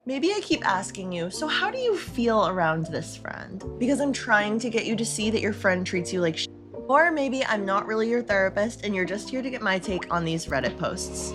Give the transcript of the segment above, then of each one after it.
Maybe I keep asking you, so how do you feel around this friend? Because I'm trying to get you to see that your friend treats you like shit. Or maybe I'm not really your therapist and you're just here to get my take on these Reddit posts.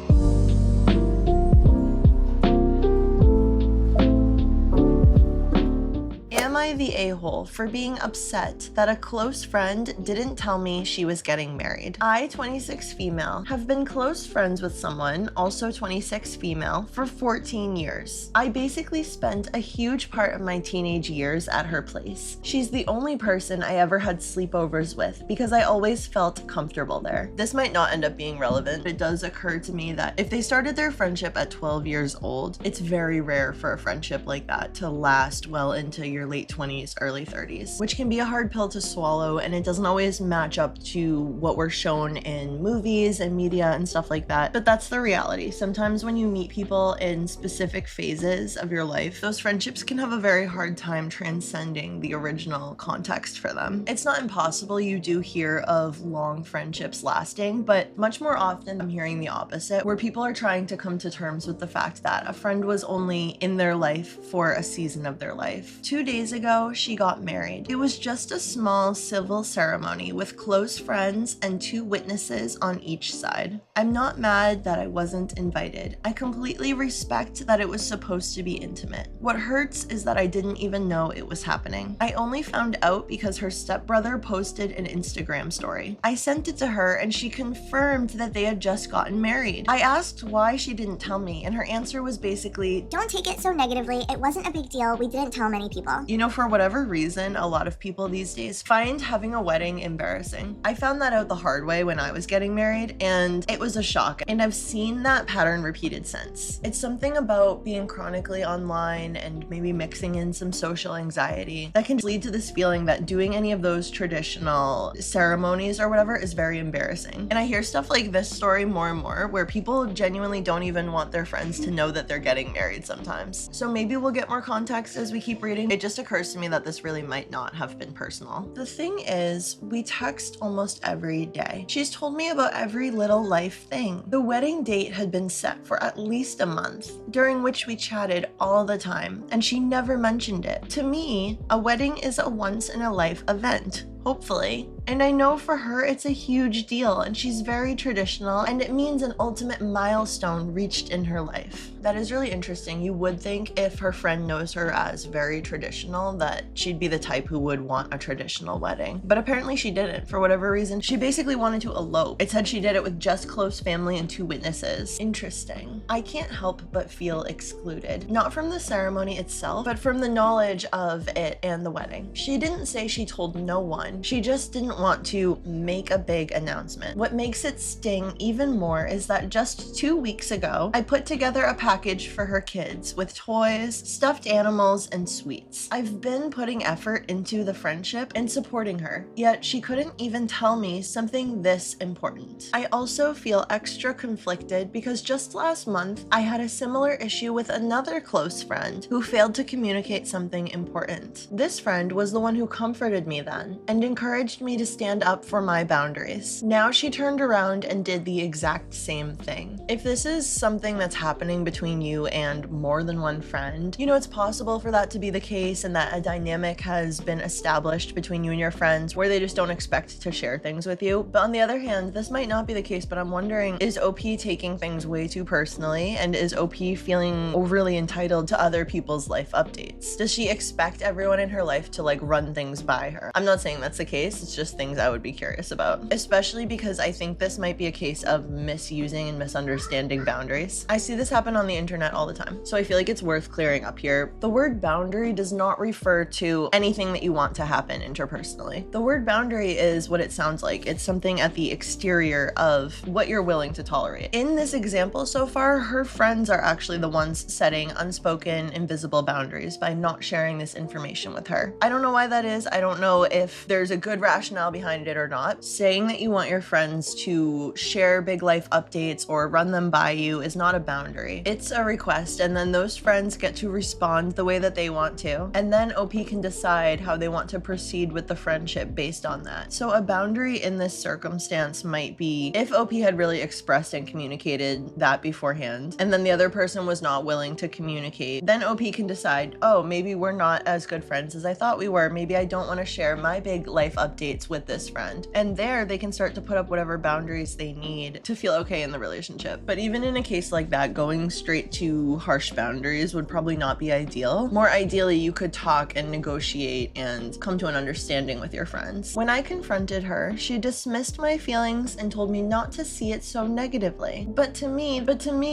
Am I the a-hole for being upset that a close friend didn't tell me she was getting married? I, 26 female, have been close friends with someone, also 26 female, for 14 years. I basically spent a huge part of my teenage years at her place. She's the only person I ever had sleepovers with because I always felt comfortable there. This might not end up being relevant, but it does occur to me that if they started their friendship at 12 years old, it's very rare for a friendship like that to last well into your late 20s, early 30s, which can be a hard pill to swallow, and it doesn't always match up to what we're shown in movies and media and stuff like that. But that's the reality. Sometimes when you meet people in specific phases of your life, those friendships can have a very hard time transcending the original context for them. It's not impossible. You do hear of long friendships lasting, but much more often I'm hearing the opposite, where people are trying to come to terms with the fact that a friend was only in their life for a season of their life. 2 days ago, she got married. It was just a small civil ceremony with close friends and 2 witnesses on each side. I'm not mad that I wasn't invited. I completely respect that it was supposed to be intimate. What hurts is that I didn't even know it was happening. I only found out because her stepbrother posted an Instagram story. I sent it to her and she confirmed that they had just gotten married. I asked why she didn't tell me, and her answer was basically, "Don't take it so negatively. It wasn't a big deal. We didn't tell many people." you know, for whatever reason, a lot of people these days find having a wedding embarrassing. I found that out the hard way when I was getting married, and it was a shock, and I've seen that pattern repeated since. It's something about being chronically online and maybe mixing in some social anxiety that can lead to this feeling that doing any of those traditional ceremonies or whatever is very embarrassing. And I hear stuff like this story more and more, where people genuinely don't even want their friends to know that they're getting married sometimes. So maybe we'll get more context as we keep reading. It just occurs to me that this really might not have been personal. The thing is, we text almost every day. She's told me about every little life thing. The wedding date had been set for at least a month, during which we chatted all the time, and she never mentioned it. To me, a wedding is a once-in-a-life event. Hopefully. And I know for her it's a huge deal, and she's very traditional, and it means an ultimate milestone reached in her life. That is really interesting. You would think if her friend knows her as very traditional that she'd be the type who would want a traditional wedding. But apparently she didn't. For whatever reason, she basically wanted to elope. It said she did it with just close family and 2 witnesses. Interesting. I can't help but feel excluded. Not from the ceremony itself, but from the knowledge of it and the wedding. She didn't say she told no one. She just didn't want to make a big announcement. What makes it sting even more is that just 2 weeks ago, I put together a package for her kids with toys, stuffed animals, and sweets. I've been putting effort into the friendship and supporting her, yet she couldn't even tell me something this important. I also feel extra conflicted because just last month, I had a similar issue with another close friend who failed to communicate something important. This friend was the one who comforted me then and encouraged me to stand up for my boundaries. Now she turned around and did the exact same thing. If this is something that's happening between you and more than one friend, you know, it's possible for that to be the case and that a dynamic has been established between you and your friends where they just don't expect to share things with you. But on the other hand, this might not be the case, but I'm wondering, is OP taking things way too personally, and is OP feeling overly entitled to other people's life updates? Does she expect everyone in her life to like run things by her? I'm not saying that's the case, it's just things I would be curious about, especially because I think this might be a case of misusing and misunderstanding boundaries. I see this happen on the internet all the time, so I feel like it's worth clearing up here. The word boundary does not refer to anything that you want to happen interpersonally. The word boundary is what it sounds like. It's something at the exterior of what you're willing to tolerate. In this example so far, her friends are actually the ones setting unspoken, invisible boundaries by not sharing this information with her. I don't know why that is. I don't know if they're there's a good rationale behind it or not. Saying that you want your friends to share big life updates or run them by you is not a boundary. It's a request, and then those friends get to respond the way that they want to. And then OP can decide how they want to proceed with the friendship based on that. So a boundary in this circumstance might be if OP had really expressed and communicated that beforehand, and then the other person was not willing to communicate, then OP can decide, oh, maybe we're not as good friends as I thought we were. Maybe I don't want to share my big life updates with this friend. And there they can start to put up whatever boundaries they need to feel okay in the relationship. But even in a case like that, going straight to harsh boundaries would probably not be ideal. More ideally, you could talk and negotiate and come to an understanding with your friends. When I confronted her, she dismissed my feelings and told me not to see it so negatively. But to me,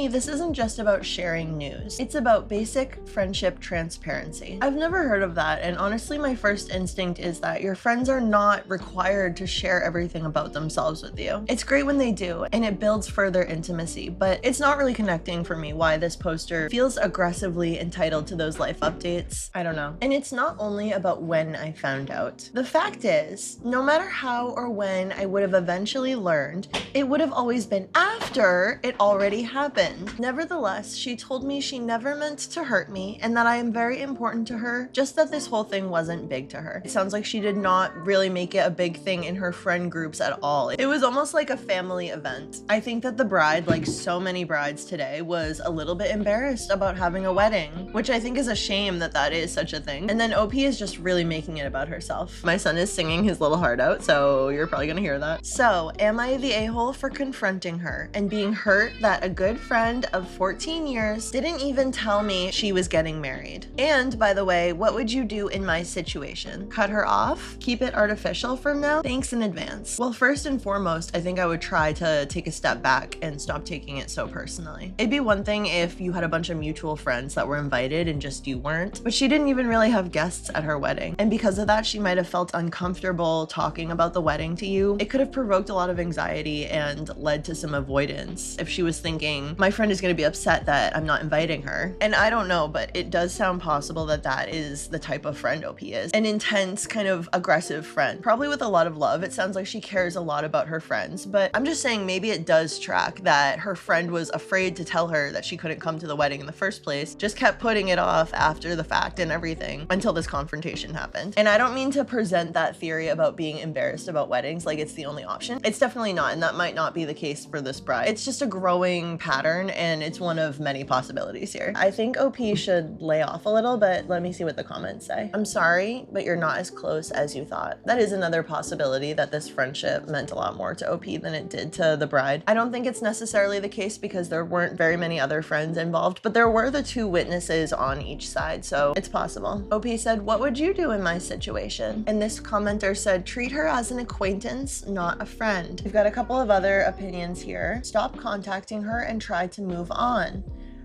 this isn't just about sharing news. It's about basic friendship transparency. I've never heard of that, and honestly, my first instinct is that your friends are not required to share everything about themselves with you. It's great when they do, and it builds further intimacy, but it's not really connecting for me why this poster feels aggressively entitled to those life updates. I don't know. And it's not only about when I found out. The fact is, no matter how or when I would have eventually learned, it would have always been after it already happened. Nevertheless, she told me she never meant to hurt me and that I am very important to her, just that this whole thing wasn't big to her. It sounds like she did not really make it a big thing in her friend groups at all. It was almost like a family event. I think that the bride, like so many brides today, was a little bit embarrassed about having a wedding, which I think is a shame that that is such a thing. And then OP is just really making it about herself. My son is singing his little heart out, so you're probably gonna hear that. So, am I the a-hole for confronting her and being hurt that a good friend of 14 years didn't even tell me she was getting married? And by the way, what would you do in my situation? Cut her off? Keep it artificial from now? Thanks in advance. Well, first and foremost, I think I would try to take a step back and stop taking it so personally. It'd be one thing if you had a bunch of mutual friends that were invited and just you weren't, but she didn't even really have guests at her wedding. And because of that, she might have felt uncomfortable talking about the wedding to you. It could have provoked a lot of anxiety and led to some avoidance if she was thinking, my friend is going to be upset that I'm not inviting her. And I don't know, but it does sound possible that that is the type of friend OP is. An intense, kind of aggressive friend, probably with a lot of love. It sounds like she cares a lot about her friends, but I'm just saying maybe it does track that her friend was afraid to tell her that she couldn't come to the wedding in the first place, just kept putting it off after the fact and everything until this confrontation happened. And I don't mean to present that theory about being embarrassed about weddings like it's the only option. It's definitely not, and that might not be the case for this bride. It's just a growing pattern, and it's one of many possibilities here. I think OP should lay off a little, but let me see what the comments say. I'm sorry, but you're not as close as you thought. That is another possibility, that this friendship meant a lot more to OP than it did to the bride. I don't think it's necessarily the case because there weren't very many other friends involved, but there were the two witnesses on each side, so it's possible. OP said, what would you do in my situation? And this commenter said, treat her as an acquaintance, not a friend. We've got a couple of other opinions here. Stop contacting her and try to move on.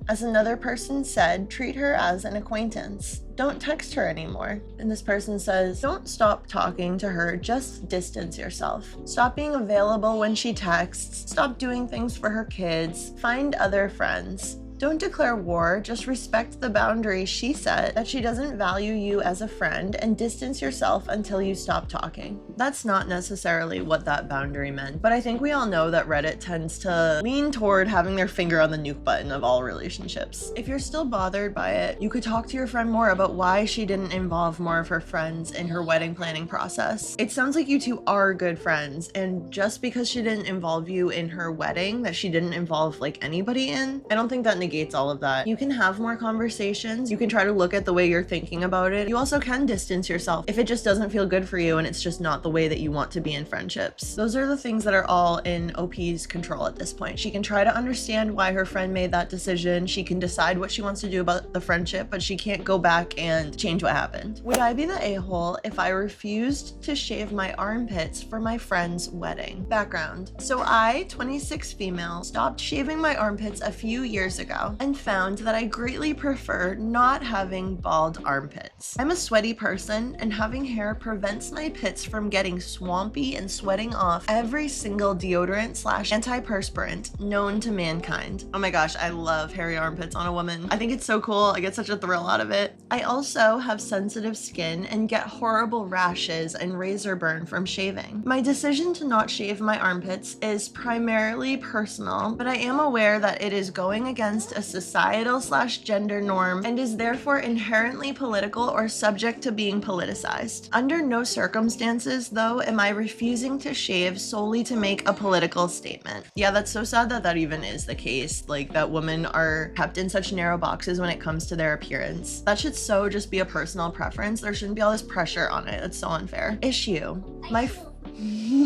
As another person said, treat her as an acquaintance. Don't text her anymore. And this person says, don't stop talking to her, just distance yourself. Stop being available when she texts. Stop doing things for her kids. Find other friends. Don't declare war, just respect the boundary she set, that she doesn't value you as a friend, and distance yourself until you stop talking. That's not necessarily what that boundary meant, but I think we all know that Reddit tends to lean toward having their finger on the nuke button of all relationships. If you're still bothered by it, you could talk to your friend more about why she didn't involve more of her friends in her wedding planning process. It sounds like you two are good friends, and just because she didn't involve you in her wedding that she didn't involve like anybody in, I don't think that negates all of that. You can have more conversations. You can try to look at the way you're thinking about it. You also can distance yourself if it just doesn't feel good for you and it's just not the way that you want to be in friendships. Those are the things that are all in OP's control at this point. She can try to understand why her friend made that decision. She can decide what she wants to do about the friendship, but she can't go back and change what happened. Would I be the a-hole if I refused to shave my armpits for my friend's wedding? Background. So I, 26 female, stopped shaving my armpits a few years ago. Mexico and found that I greatly prefer not having bald armpits. I'm a sweaty person, and having hair prevents my pits from getting swampy and sweating off every single deodorant/antiperspirant known to mankind. Oh my gosh, I love hairy armpits on a woman. I think it's so cool. I get such a thrill out of it. I also have sensitive skin and get horrible rashes and razor burn from shaving. My decision to not shave my armpits is primarily personal, but I am aware that it is going against a societal/gender norm and is therefore inherently political or subject to being politicized. Under no circumstances, though, am I refusing to shave solely to make a political statement. Yeah, that's so sad that that even is the case, like that women are kept in such narrow boxes when it comes to their appearance. That should so just be a personal preference. There shouldn't be all this pressure on it. It's so unfair. Issue.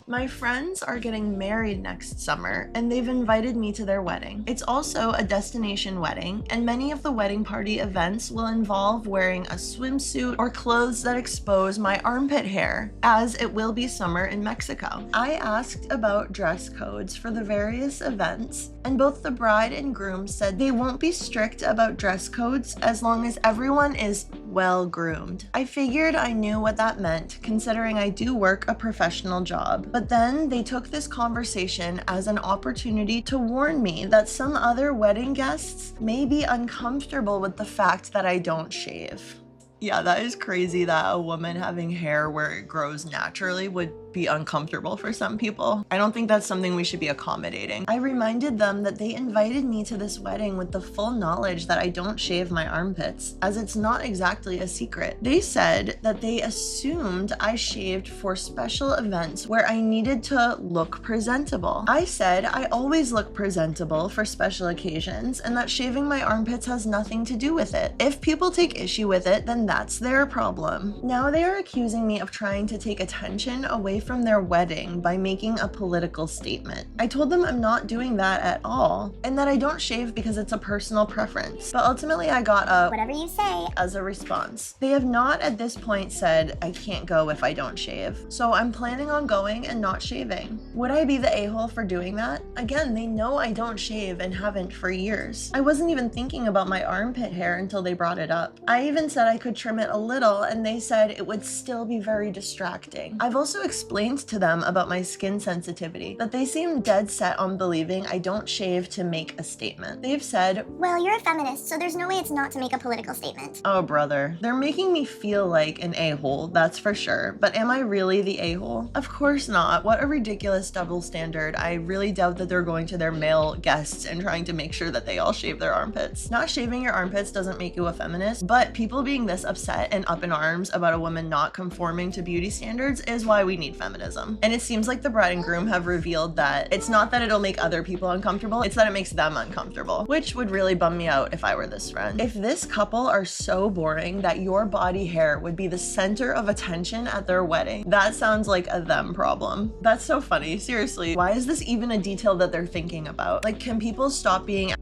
My friends are getting married next summer, and they've invited me to their wedding. It's also a destination wedding, and many of the wedding party events will involve wearing a swimsuit or clothes that expose my armpit hair, as it will be summer in Mexico. I asked about dress codes for the various events, and both the bride and groom said they won't be strict about dress codes as long as everyone is well groomed. I figured I knew what that meant, considering I do work a professional job. But then they took this conversation as an opportunity to warn me that some other wedding guests may be uncomfortable with the fact that I don't shave. Yeah, that is crazy that a woman having hair where it grows naturally would be uncomfortable for some people. I don't think that's something we should be accommodating. I reminded them that they invited me to this wedding with the full knowledge that I don't shave my armpits, as it's not exactly a secret. They said that they assumed I shaved for special events where I needed to look presentable. I said I always look presentable for special occasions and that shaving my armpits has nothing to do with it. If people take issue with it, then that's their problem. Now they are accusing me of trying to take attention away from their wedding by making a political statement. I told them I'm not doing that at all, and that I don't shave because it's a personal preference. But ultimately I got a "whatever you say" as a response. They have not at this point said I can't go if I don't shave, so I'm planning on going and not shaving. Would I be the a-hole for doing that? Again, they know I don't shave and haven't for years. I wasn't even thinking about my armpit hair until they brought it up. I even said I could trim it a little, and they said it would still be very distracting. I've also explained to them about my skin sensitivity, but they seem dead set on believing I don't shave to make a statement. They've said, "Well, you're a feminist, so there's no way it's not to make a political statement." oh brother, they're making me feel like an a-hole, that's for sure. But am I really the a-hole? Of course not. What a ridiculous double standard. I really doubt that they're going to their male guests and trying to make sure that they all shave their armpits. Not shaving your armpits doesn't make you a feminist, but people being this upset and up in arms about a woman not conforming to beauty standards is why we need feminism. And it seems like the bride and groom have revealed that it's not that it'll make other people uncomfortable, it's that it makes them uncomfortable, which would really bum me out if I were this friend. If this couple are so boring that your body hair would be the center of attention at their wedding, that sounds like a them problem. That's so funny. Seriously, why is this even a detail that they're thinking about? Like, can people stop being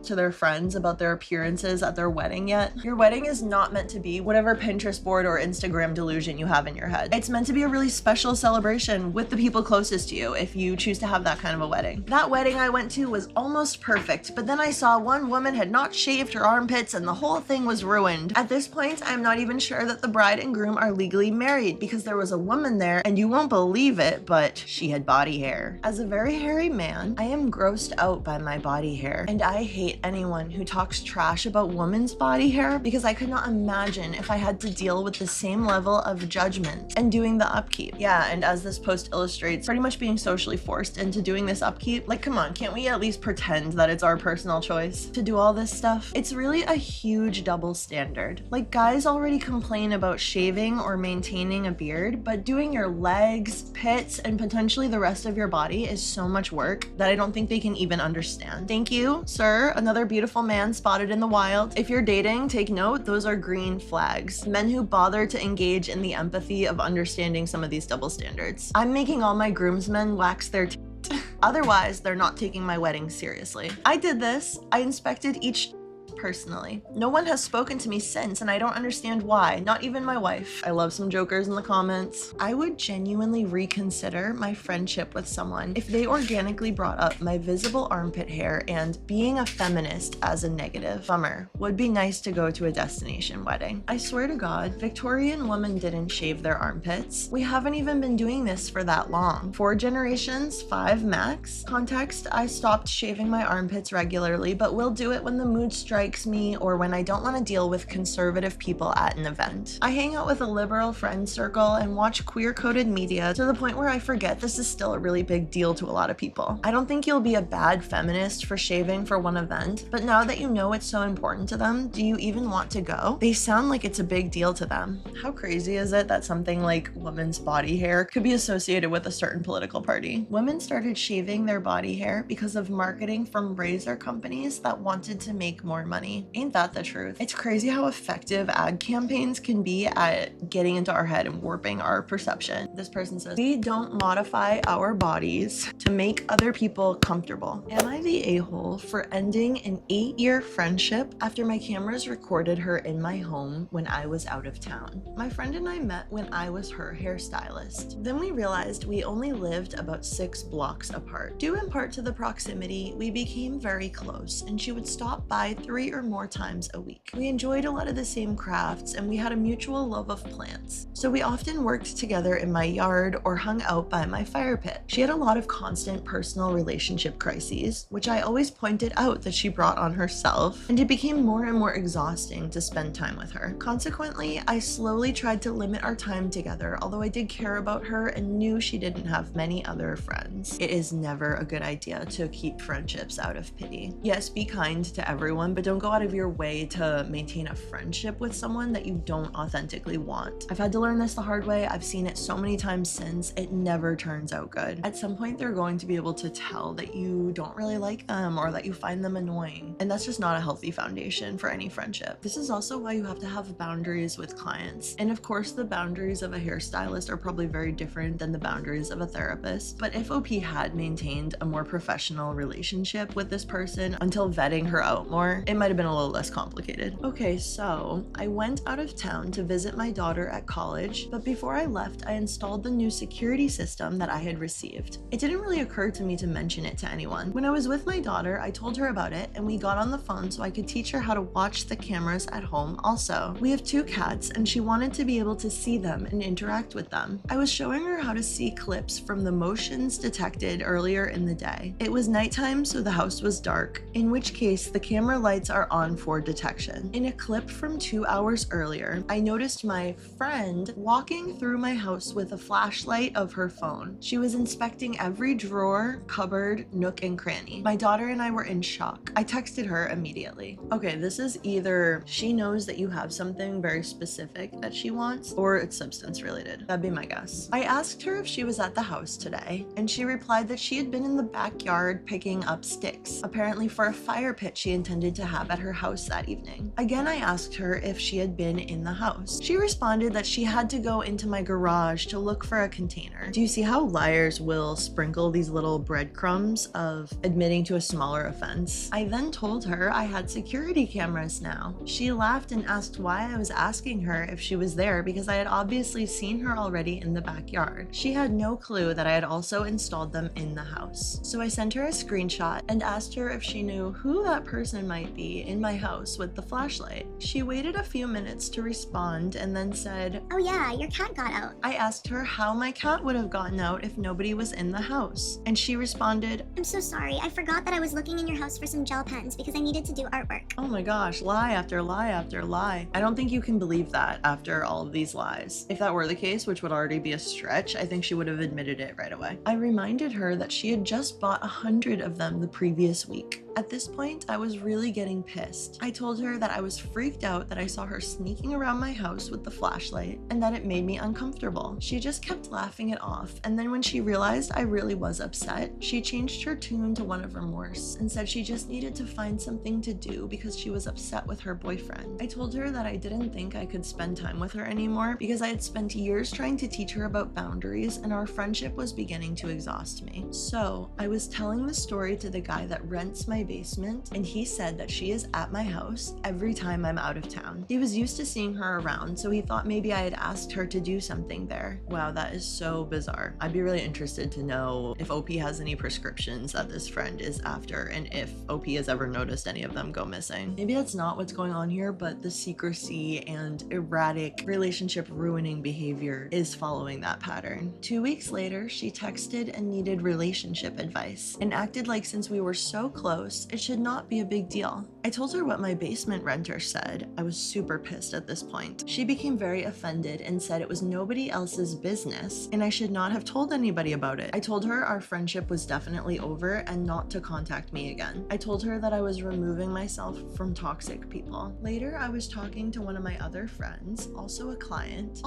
to their friends about their appearances at their wedding yet? Your wedding is not meant to be whatever Pinterest board or Instagram delusion you have in your head. It's meant to be a really special celebration with the people closest to you if you choose to have that kind of a wedding. That wedding I went to was almost perfect, but then I saw one woman had not shaved her armpits and the whole thing was ruined. At this point, I'm not even sure that the bride and groom are legally married because there was a woman there, and you won't believe it, but she had body hair. As a very hairy man, I am grossed out by my body hair, and I hate anyone who talks trash about women's body hair because I could not imagine if I had to deal with the same level of judgment and doing the upkeep. Yeah, and as this post illustrates, pretty much being socially forced into doing this upkeep. Like, come on, can't we at least pretend that it's our personal choice to do all this stuff? It's really a huge double standard. Like, guys already complain about shaving or maintaining a beard, but doing your legs, pits, and potentially the rest of your body is so much work that I don't think they can even understand. Thank you, sir. Another beautiful man spotted in the wild. If you're dating, take note, those are green flags. Men who bother to engage in the empathy of understanding some of these double standards. I'm making all my groomsmen wax their teeth. Otherwise, they're not taking my wedding seriously. I did this. I inspected each personally. No one has spoken to me since, and I don't understand why, not even my wife. I love some jokers in the comments. I would genuinely reconsider my friendship with someone if they organically brought up my visible armpit hair and being a feminist as a negative. Bummer. Would be nice to go to a destination wedding. I swear to God, Victorian women didn't shave their armpits. We haven't even been doing this for that long. 4 generations, 5 max. Context, I stopped shaving my armpits regularly, but will do it when the mood strikes me or when I don't want to deal with conservative people at an event. I hang out with a liberal friend circle and watch queer-coded media to the point where I forget this is still a really big deal to a lot of people. I don't think you'll be a bad feminist for shaving for one event, but now that you know it's so important to them, do you even want to go? They sound like it's a big deal to them. How crazy is it that something like women's body hair could be associated with a certain political party? Women started shaving their body hair because of marketing from razor companies that wanted to make more money. Ain't that the truth? It's crazy how effective ad campaigns can be at getting into our head and warping our perception. This person says, we don't modify our bodies to make other people comfortable. Am I the a-hole for ending an 8-year friendship after my cameras recorded her in my home when I was out of town? My friend and I met when I was her hairstylist. Then we realized we only lived about 6 blocks apart. Due in part to the proximity, we became very close, and she would stop by 3 or more times a week. We enjoyed a lot of the same crafts, and we had a mutual love of plants. So we often worked together in my yard or hung out by my fire pit. She had a lot of constant personal relationship crises, which I always pointed out that she brought on herself, and it became more and more exhausting to spend time with her. Consequently, I slowly tried to limit our time together, although I did care about her and knew she didn't have many other friends. It is never a good idea to keep friendships out of pity. Yes, be kind to everyone, but don't go out of your way to maintain a friendship with someone that you don't authentically want. I've had to learn this the hard way. I've seen it so many times since. It never turns out good. At some point, they're going to be able to tell that you don't really like them or that you find them annoying. And that's just not a healthy foundation for any friendship. This is also why you have to have boundaries with clients. And of course, the boundaries of a hairstylist are probably very different than the boundaries of a therapist. But if OP had maintained a more professional relationship with this person until vetting her out more, it might have been a little less complicated. Okay, so I went out of town to visit my daughter at college, but before I left, I installed the new security system that I had received. It didn't really occur to me to mention it to anyone. When I was with my daughter, I told her about it, and we got on the phone so I could teach her how to watch the cameras at home also. We have 2 cats, and she wanted to be able to see them and interact with them. I was showing her how to see clips from the motions detected earlier in the day. It was nighttime, so the house was dark, in which case the camera lights are on for detection. In a clip from 2 hours earlier, I noticed my friend walking through my house with a flashlight of her phone. She was inspecting every drawer, cupboard, nook, and cranny. My daughter and I were in shock. I texted her immediately. Okay, this is either she knows that you have something very specific that she wants, or it's substance related. That'd be my guess. I asked her if she was at the house today, and she replied that she had been in the backyard picking up sticks, apparently for a fire pit she intended to have at her house that evening. Again, I asked her if she had been in the house. She responded that she had to go into my garage to look for a container. Do you see how liars will sprinkle these little breadcrumbs of admitting to a smaller offense? I then told her I had security cameras now. She laughed and asked why I was asking her if she was there because I had obviously seen her already in the backyard. She had no clue that I had also installed them in the house. So I sent her a screenshot and asked her if she knew who that person might be in my house with the flashlight. She waited a few minutes to respond and then said, Oh yeah, your cat got out. I asked her how my cat would have gotten out if nobody was in the house, and she responded, I'm so sorry. I forgot that I was looking in your house for some gel pens because I needed to do artwork. oh my gosh, lie after lie after lie. I don't think you can believe that after all of these lies. If that were the case, which would already be a stretch, I think she would have admitted it right away. I reminded her that she had just bought 100 of them the previous week. At this point, I was really getting pissed. I told her that I was freaked out that I saw her sneaking around my house with the flashlight and that it made me uncomfortable. She just kept laughing it off, and then when she realized I really was upset, she changed her tune to one of remorse and said she just needed to find something to do because she was upset with her boyfriend. I told her that I didn't think I could spend time with her anymore because I had spent years trying to teach her about boundaries and our friendship was beginning to exhaust me. So I was telling the story to the guy that rents my basement, and he said that she she is at my house every time I'm out of town. He was used to seeing her around, so he thought maybe I had asked her to do something there. Wow, that is so bizarre. I'd be really interested to know if OP has any prescriptions that this friend is after, and if OP has ever noticed any of them go missing. Maybe that's not what's going on here, but the secrecy and erratic relationship ruining behavior is following that pattern. 2 weeks later, she texted and needed relationship advice and acted like since we were so close, it should not be a big deal. I told her what my basement renter said. I was super pissed at this point. She became very offended and said it was nobody else's business and I should not have told anybody about it. I told her our friendship was definitely over and not to contact me again. I told her that I was removing myself from toxic people. Later, I was talking to one of my other friends, also a client.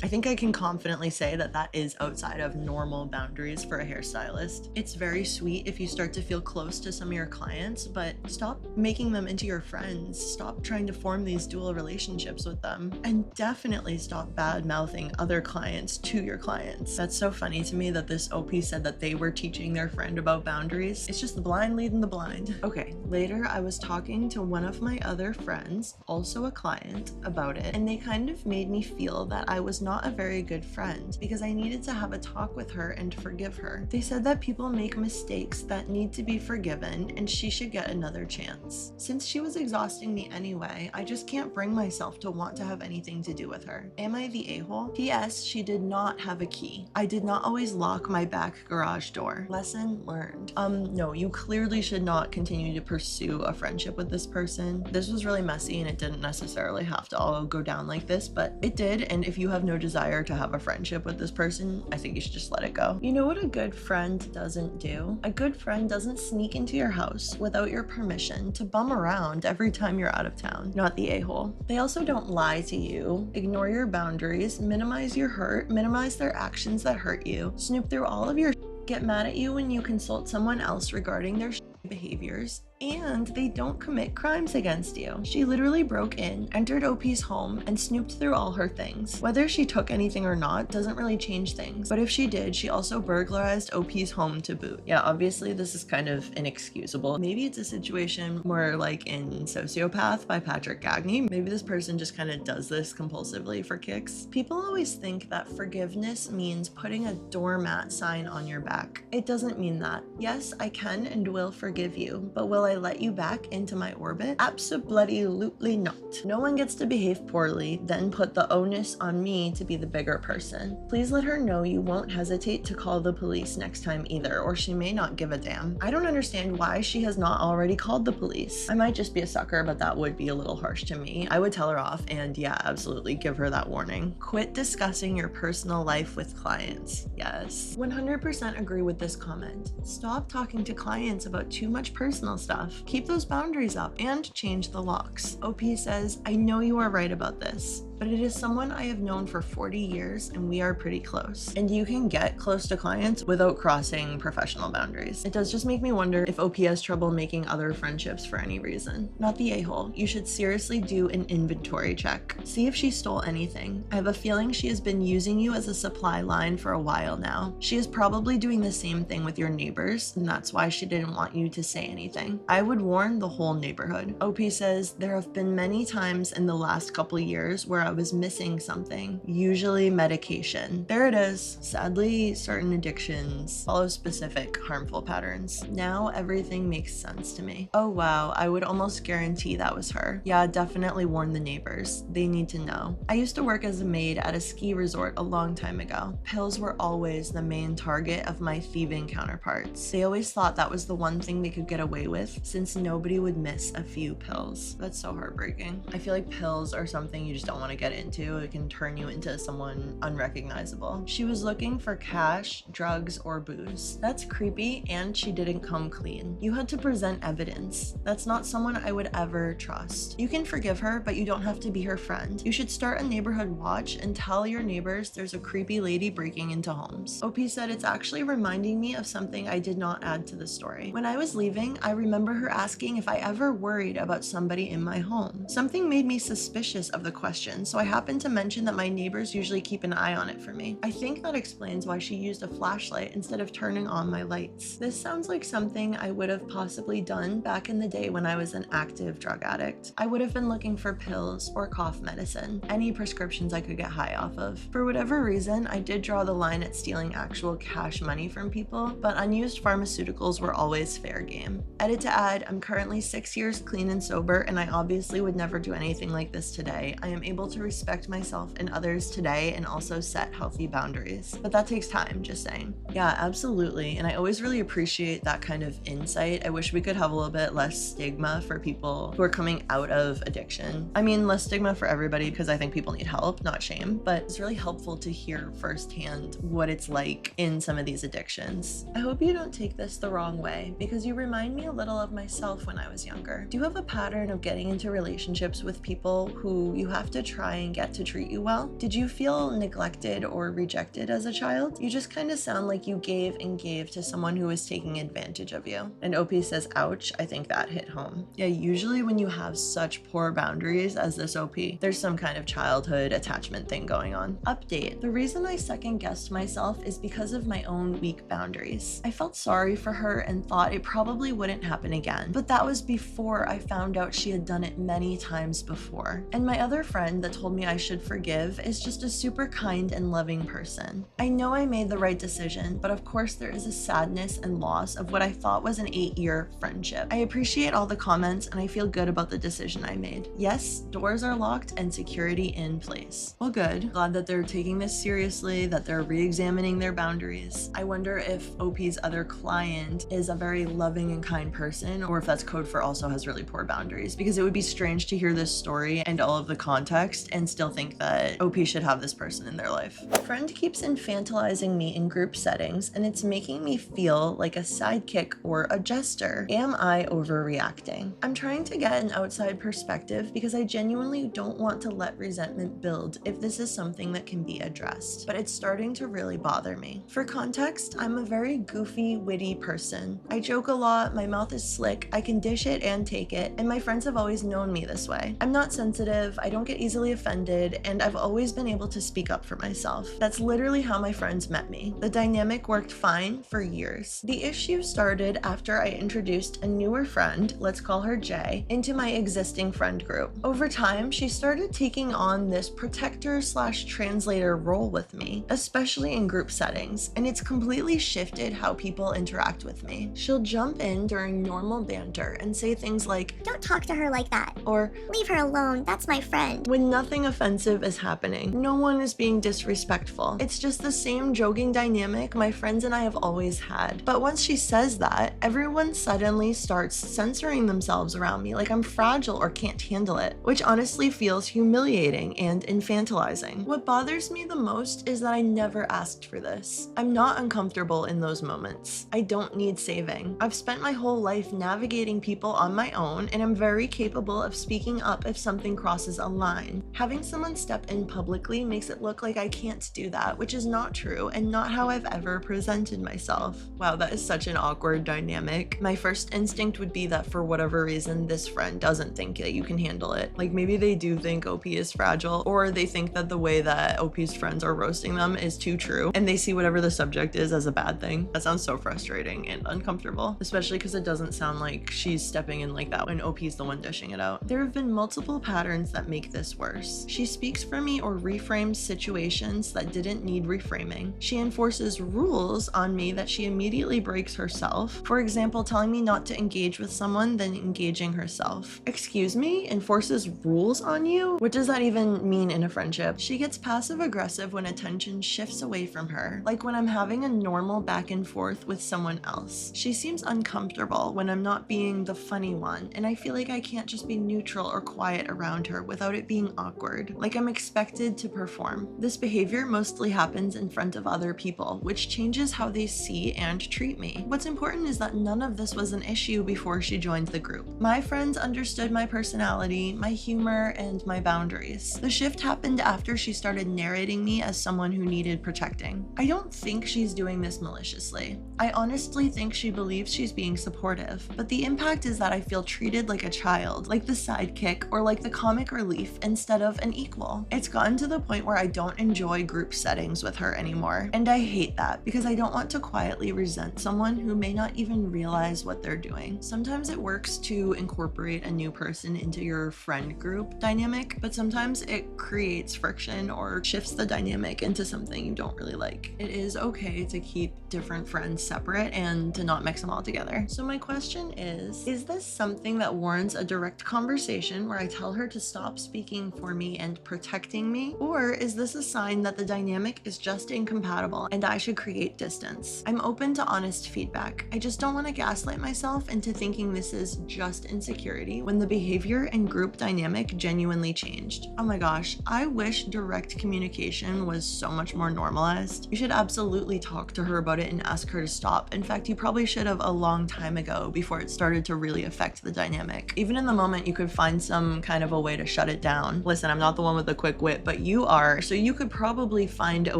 I think I can confidently say that that is outside of normal boundaries for a hairstylist. It's very sweet if you start to feel close to some of your clients, but stop making them into your friends. Stop trying to form these dual relationships with them, and definitely stop bad-mouthing other clients to your clients. That's so funny to me that this OP said that they were teaching their friend about boundaries. It's just the blind leading the blind. Okay, later I was talking to one of my other friends, also a client, about it, and they kind of made me feel that I was not a very good friend because I needed to have a talk with her and forgive her. They said that people make mistakes that need to be forgiven and she should get another chance. Since she was exhausting me anyway, I just can't bring myself to want to have anything to do with her. Am I the a-hole? P.S. She did not have a key. I did not always lock my back garage door. Lesson learned. No, you clearly should not continue to pursue a friendship with this person. This was really messy and it didn't necessarily have to all go down like this, but it did, and if you have no desire to have a friendship with this person, I think you should just let it go. You know what a good friend doesn't do? A good friend doesn't sneak into your house without your permission to bum around every time you're out of town. Not the a-hole. They also don't lie to you, ignore your boundaries, minimize your hurt, minimize their actions that hurt you, snoop through all of your get mad at you when you consult someone else regarding their behaviors, and they don't commit crimes against you. She literally broke in, entered OP's home, and snooped through all her things. Whether she took anything or not doesn't really change things, but if she did, she also burglarized OP's home to boot. Yeah, obviously this is kind of inexcusable. Maybe it's a situation more like in Sociopath by Patrick Gagney. Maybe this person just kind of does this compulsively for kicks. People always think that forgiveness means putting a doormat sign on your back. It doesn't mean that. Yes, I can and will forgive you, but will I let you back into my orbit? Abso-bloody-lutely not. No one gets to behave poorly, then put the onus on me to be the bigger person. Please let her know you won't hesitate to call the police next time either, or she may not give a damn. I don't understand why she has not already called the police. I might just be a sucker, but that would be a little harsh to me. I would tell her off and yeah, absolutely give her that warning. Quit discussing your personal life with clients. Yes. 100% agree with this comment. Stop talking to clients about too much personal stuff. Keep those boundaries up and change the locks. OP says, I know you are right about this, but it is someone I have known for 40 years and we are pretty close. And you can get close to clients without crossing professional boundaries. It does just make me wonder if OP has trouble making other friendships for any reason. Not the a-hole. You should seriously do an inventory check. See if she stole anything. I have a feeling she has been using you as a supply line for a while now. She is probably doing the same thing with your neighbors, and that's why she didn't want you to say anything. I would warn the whole neighborhood. OP says, there have been many times in the last couple years where I was missing something, usually medication. There it is. Sadly, certain addictions follow specific harmful patterns. Now everything makes sense to me. Oh wow, I would almost guarantee that was her. Yeah, definitely warn the neighbors. They need to know. I used to work as a maid at a ski resort a long time ago. Pills were always the main target of my thieving counterparts. They always thought that was the one thing they could get away with since nobody would miss a few pills. That's so heartbreaking. I feel like pills are something you just don't want to get into. It can turn you into someone unrecognizable. She was looking for cash, drugs, or booze. That's creepy, and she didn't come clean. You had to present evidence. That's not someone I would ever trust. You can forgive her, but you don't have to be her friend. You should start a neighborhood watch and tell your neighbors there's a creepy lady breaking into homes. OP said it's actually reminding me of something I did not add to the story. When I was leaving, I remember her asking if I ever worried about somebody in my home. Something made me suspicious of the questions, phone, so I happened to mention that my neighbors usually keep an eye on it for me. I think that explains why she used a flashlight instead of turning on my lights. This sounds like something I would have possibly done back in the day when I was an active drug addict. I would have been looking for pills or cough medicine, any prescriptions I could get high off of. For whatever reason, I did draw the line at stealing actual cash money from people, but unused pharmaceuticals were always fair game. Edit to add, I'm currently 6 years clean and sober, and I obviously would never do anything like this today. I am able to respect myself and others today and also set healthy boundaries. But that takes time, just saying. Yeah, absolutely. And I always really appreciate that kind of insight. I wish we could have a little bit less stigma for people who are coming out of addiction. I mean, less stigma for everybody because I think people need help, not shame, but it's really helpful to hear firsthand what it's like in some of these addictions. I hope you don't take this the wrong way because you remind me a little of myself when I was younger. Do you have a pattern of getting into relationships with people who you have to try and get to treat you well? Did you feel neglected or rejected as a child? You just kind of sound like you gave and gave to someone who was taking advantage of you. And OP says, ouch, I think that hit home. Yeah, usually when you have such poor boundaries as this OP, there's some kind of childhood attachment thing going on. Update. The reason I second guessed myself is because of my own weak boundaries. I felt sorry for her and thought it probably wouldn't happen again, but that was before I found out she had done it many times before. And my other friend that told me I should forgive is just a super kind and loving person. I know I made the right decision, but of course there is a sadness and loss of what I thought was an 8-year friendship. I appreciate all the comments and I feel good about the decision I made. Yes, doors are locked and security in place. Well, good. Glad that they're taking this seriously, that they're re-examining their boundaries. I wonder if OP's other client is a very loving and kind person, or if that's code for also has really poor boundaries, because it would be strange to hear this story and all of the context and still think that OP should have this person in their life. A friend keeps infantilizing me in group settings and it's making me feel like a sidekick or a jester. Am I overreacting? I'm trying to get an outside perspective because I genuinely don't want to let resentment build if this is something that can be addressed, but it's starting to really bother me. For context, I'm a very goofy, witty person. I joke a lot, my mouth is slick, I can dish it and take it, and my friends have always known me this way. I'm not sensitive, I don't get easily offended, and I've always been able to speak up for myself. That's literally how my friends met me. The dynamic worked fine for years. The issue started after I introduced a newer friend, let's call her Jay, into my existing friend group. Over time, she started taking on this protector/translator role with me, especially in group settings, and it's completely shifted how people interact with me. She'll jump in during normal banter and say things like, Don't talk to her like that. or Leave her alone, that's my friend. when nothing offensive is happening. No one is being disrespectful. It's just the same joking dynamic my friends and I have always had. But once she says that, everyone suddenly starts censoring themselves around me like I'm fragile or can't handle it, which honestly feels humiliating and infantilizing. What bothers me the most is that I never asked for this. I'm not uncomfortable in those moments. I don't need saving. I've spent my whole life navigating people on my own, and I'm very capable of speaking up if something crosses a line. Having someone step in publicly makes it look like I can't do that, which is not true and not how I've ever presented myself. Wow, that is such an awkward dynamic. My first instinct would be that for whatever reason, this friend doesn't think that you can handle it. Like maybe they do think OP is fragile, or they think that the way that OP's friends are roasting them is too true, and they see whatever the subject is as a bad thing. That sounds so frustrating and uncomfortable, especially because it doesn't sound like she's stepping in like that when OP's the one dishing it out. There have been multiple patterns that make this worse. She speaks for me or reframes situations that didn't need reframing. She enforces rules on me that she immediately breaks herself. For example, telling me not to engage with someone, then engaging herself. Excuse me? Enforces rules on you? What does that even mean in a friendship? She gets passive aggressive when attention shifts away from her, like when I'm having a normal back and forth with someone else. She seems uncomfortable when I'm not being the funny one, and I feel like I can't just be neutral or quiet around her without it being awkward, like I'm expected to perform. This behavior mostly happens in front of other people, which changes how they see and treat me. What's important is that none of this was an issue before she joined the group. My friends understood my personality, my humor, and my boundaries. The shift happened after she started narrating me as someone who needed protecting. I don't think she's doing this maliciously. I honestly think she believes she's being supportive, but the impact is that I feel treated like a child, like the sidekick, or like the comic relief instead instead of an equal. It's gotten to the point where I don't enjoy group settings with her anymore, and I hate that because I don't want to quietly resent someone who may not even realize what they're doing. Sometimes it works to incorporate a new person into your friend group dynamic, but sometimes it creates friction or shifts the dynamic into something you don't really like. It is okay to keep different friends separate and to not mix them all together. So my question is this something that warrants a direct conversation where I tell her to stop speaking for me and protecting me? Or is this a sign that the dynamic is just incompatible and I should create distance? I'm open to honest feedback. I just don't want to gaslight myself into thinking this is just insecurity when the behavior and group dynamic genuinely changed. Oh my gosh, I wish direct communication was so much more normalized. You should absolutely talk to her about it and ask her to stop. In fact, you probably should have a long time ago before it started to really affect the dynamic. Even in the moment, you could find some kind of a way to shut it down. Listen, I'm not the one with the quick wit, but you are, so you could probably find a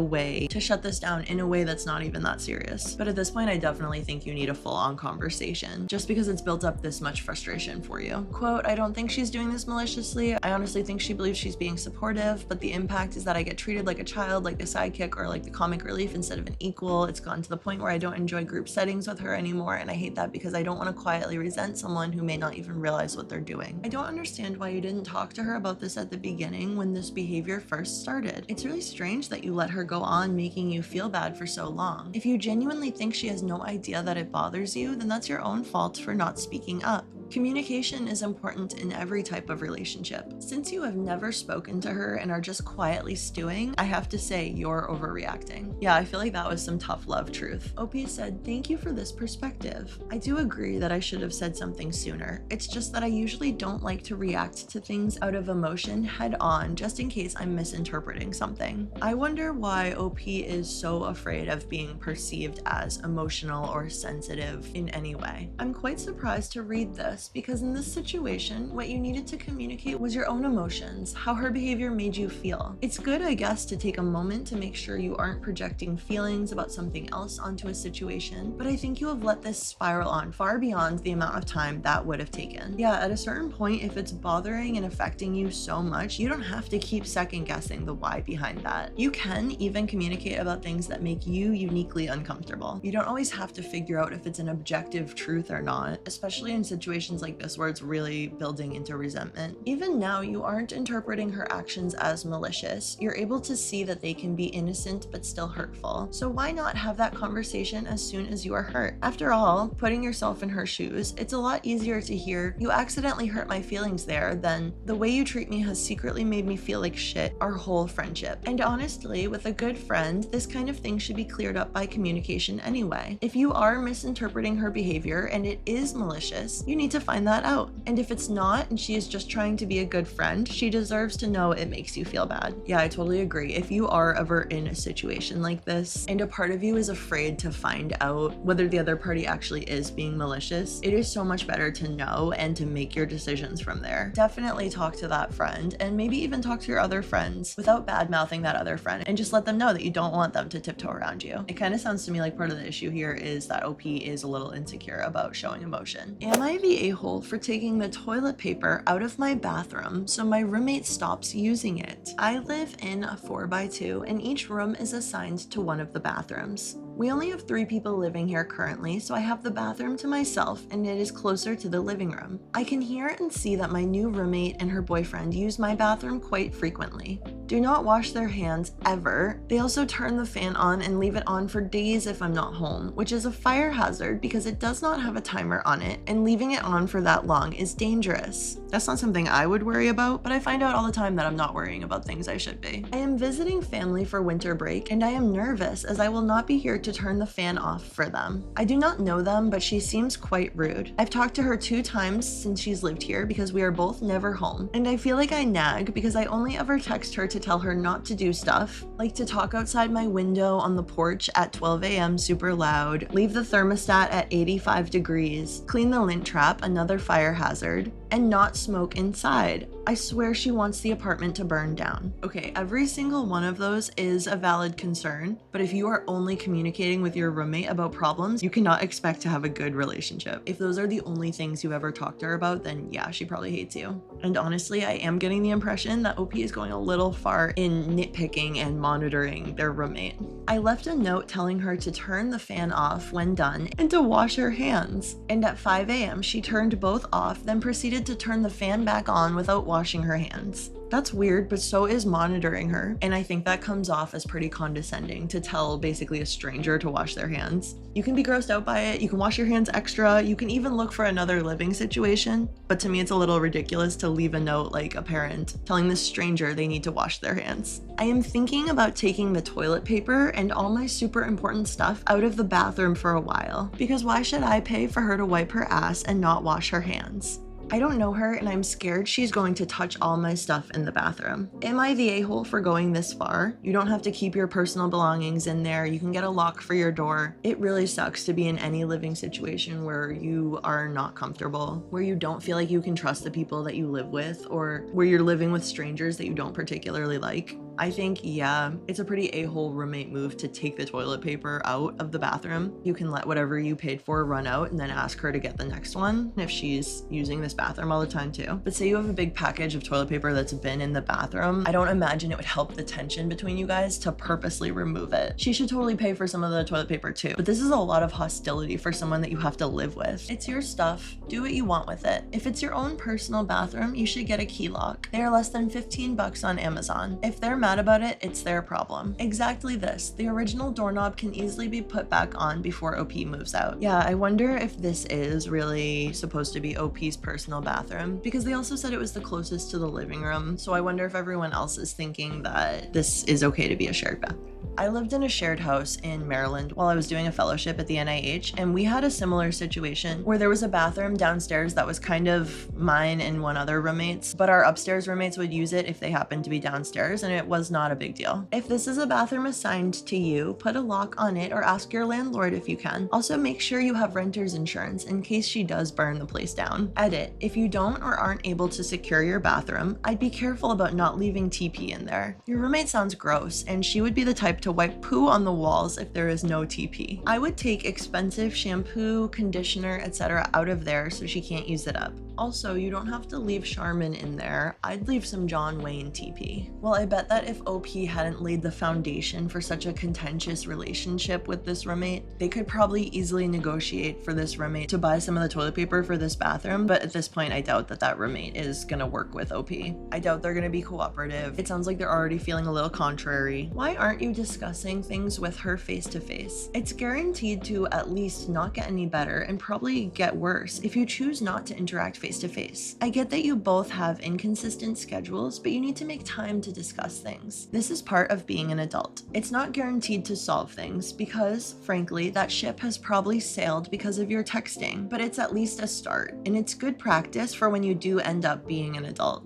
way to shut this down in a way that's not even that serious. But at this point, I definitely think you need a full-on conversation just because it's built up this much frustration for you. Quote, I don't think she's doing this maliciously. I honestly think she believes she's being supportive, but the impact is that I get treated like a child, like the sidekick, or like the comic relief instead of an equal. It's gotten to the point where I don't enjoy group settings with her anymore, and I hate that because I don't want to quietly resent someone who may not even realize what they're doing. I don't understand why you didn't talk to her about this at the beginning when this behavior first started. It's really strange that you let her go on making you feel bad for so long. If you genuinely think she has no idea that it bothers you, then that's your own fault for not speaking up. Communication is important in every type of relationship. Since you have never spoken to her and are just quietly stewing, I have to say you're overreacting. Yeah, I feel like that was some tough love truth. OP said, thank you for this perspective. I do agree that I should have said something sooner. It's just that I usually don't like to react to things out of emotion head on just in case I'm misinterpreting something. I wonder why OP is so afraid of being perceived as emotional or sensitive in any way. I'm quite surprised to read this because in this situation, what you needed to communicate was your own emotions, how her behavior made you feel. It's good, I guess, to take a moment to make sure you aren't projecting feelings about something else onto a situation, but I think you have let this spiral on far beyond the amount of time that would have taken. Yeah, at a certain point, if it's bothering and affecting you so much, you don't have to keep second guessing the why behind that. You can even communicate about things that make you uniquely uncomfortable. You don't always have to figure out if it's an objective truth or not, especially in situations like this where it's really building into resentment. Even now, you aren't interpreting her actions as malicious. You're able to see that they can be innocent but still hurtful. So why not have that conversation as soon as you are hurt? After all, putting yourself in her shoes, it's a lot easier to hear, you accidentally hurt my feelings there, than the way you treat me has secretly made me feel like shit our whole friendship. And honestly, with a good friend, this kind of thing should be cleared up by communication anyway. If you are misinterpreting her behavior and it is malicious, you need to find that out. And if it's not and she is just trying to be a good friend, she deserves to know it makes you feel bad. Yeah, I totally agree. If you are ever in a situation like this and a part of you is afraid to find out whether the other party actually is being malicious, it is so much better to know and to make your decisions from there. Definitely talk to that friend and maybe even talk to your other friends without bad-mouthing that other friend and just let them know that you don't want them to tiptoe around you. It kind of sounds to me like part of the issue here is that OP is a little insecure about showing emotion. Am I the a-hole for taking the toilet paper out of my bathroom so my roommate stops using it? I live in a 4x2 and each room is assigned to one of the bathrooms. We only have 3 people living here currently, so I have the bathroom to myself and it is closer to the living room. I can hear and see that my new roommate and her boyfriend use my bathroom quite frequently. Do not wash their hands ever. They also turn the fan on and leave it on for days if I'm not home, which is a fire hazard because it does not have a timer on it and leaving it on for that long is dangerous. That's not something I would worry about, but I find out all the time that I'm not worrying about things I should be. I am visiting family for winter break and I am nervous as I will not be here to turn the fan off for them. I do not know them, but she seems quite rude. I've talked to her 2 times since she's lived here because we are both never home, and I feel like I nag because I only ever text her to tell her not to do stuff, like to talk outside my window on the porch at 12 a.m. super loud, leave the thermostat at 85 degrees, clean the lint trap, another fire hazard, and not smoke inside. I swear she wants the apartment to burn down. Okay, every single one of those is a valid concern, but if you are only communicating with your roommate about problems, you cannot expect to have a good relationship. If those are the only things you ever talk to her about, then yeah, she probably hates you. And honestly, I am getting the impression that OP is going a little far in nitpicking and monitoring their roommate. I left a note telling her to turn the fan off when done and to wash her hands. And at 5 a.m., she turned both off, then proceeded to turn the fan back on without washing her hands. That's weird, but so is monitoring her. And I think that comes off as pretty condescending to tell basically a stranger to wash their hands. You can be grossed out by it, you can wash your hands extra, you can even look for another living situation. But to me, it's a little ridiculous to leave a note like a parent telling this stranger they need to wash their hands. I am thinking about taking the toilet paper and all my super important stuff out of the bathroom for a while. Because why should I pay for her to wipe her ass and not wash her hands? I don't know her and I'm scared she's going to touch all my stuff in the bathroom. Am I the a-hole for going this far? You don't have to keep your personal belongings in there. You can get a lock for your door. It really sucks to be in any living situation where you are not comfortable, where you don't feel like you can trust the people that you live with, or where you're living with strangers that you don't particularly like. I think, yeah, it's a pretty a-hole roommate move to take the toilet paper out of the bathroom. You can let whatever you paid for run out and then ask her to get the next one if she's using this bathroom all the time too. But say you have a big package of toilet paper that's been in the bathroom, I don't imagine it would help the tension between you guys to purposely remove it. She should totally pay for some of the toilet paper too, but this is a lot of hostility for someone that you have to live with. It's your stuff, do what you want with it. If it's your own personal bathroom, you should get a key lock. They are less than 15 bucks on Amazon. If they're mad about it, it's their problem. Exactly this. The original doorknob can easily be put back on before OP moves out. Yeah, I wonder if this is really supposed to be OP's personal bathroom, because they also said it was the closest to the living room, so I wonder if everyone else is thinking that this is okay to be a shared bathroom. I lived in a shared house in Maryland while I was doing a fellowship at the NIH, and we had a similar situation where there was a bathroom downstairs that was kind of mine and one other roommate's, but our upstairs roommates would use it if they happened to be downstairs, and it was not a big deal. If this is a bathroom assigned to you, put a lock on it or ask your landlord if you can. Also, make sure you have renter's insurance in case she does burn the place down. Edit: if you don't or aren't able to secure your bathroom, I'd be careful about not leaving TP in there. Your roommate sounds gross, and she would be the type to wipe poo on the walls if there is no TP. I would take expensive shampoo, conditioner, etc. out of there so she can't use it up. Also, you don't have to leave Charmin in there. I'd leave some John Wayne TP. Well, I bet that if OP hadn't laid the foundation for such a contentious relationship with this roommate, they could probably easily negotiate for this roommate to buy some of the toilet paper for this bathroom, but at this point, I doubt that that roommate is gonna work with OP. I doubt they're gonna be cooperative. It sounds like they're already feeling a little contrary. Why aren't you discussing things with her face to face? It's guaranteed to at least not get any better and probably get worse if you choose not to interact face to face. I get that you both have inconsistent schedules, but you need to make time to discuss things. This is part of being an adult. It's not guaranteed to solve things because, frankly, that ship has probably sailed because of your texting, but it's at least a start, and it's good practice for when you do end up being an adult.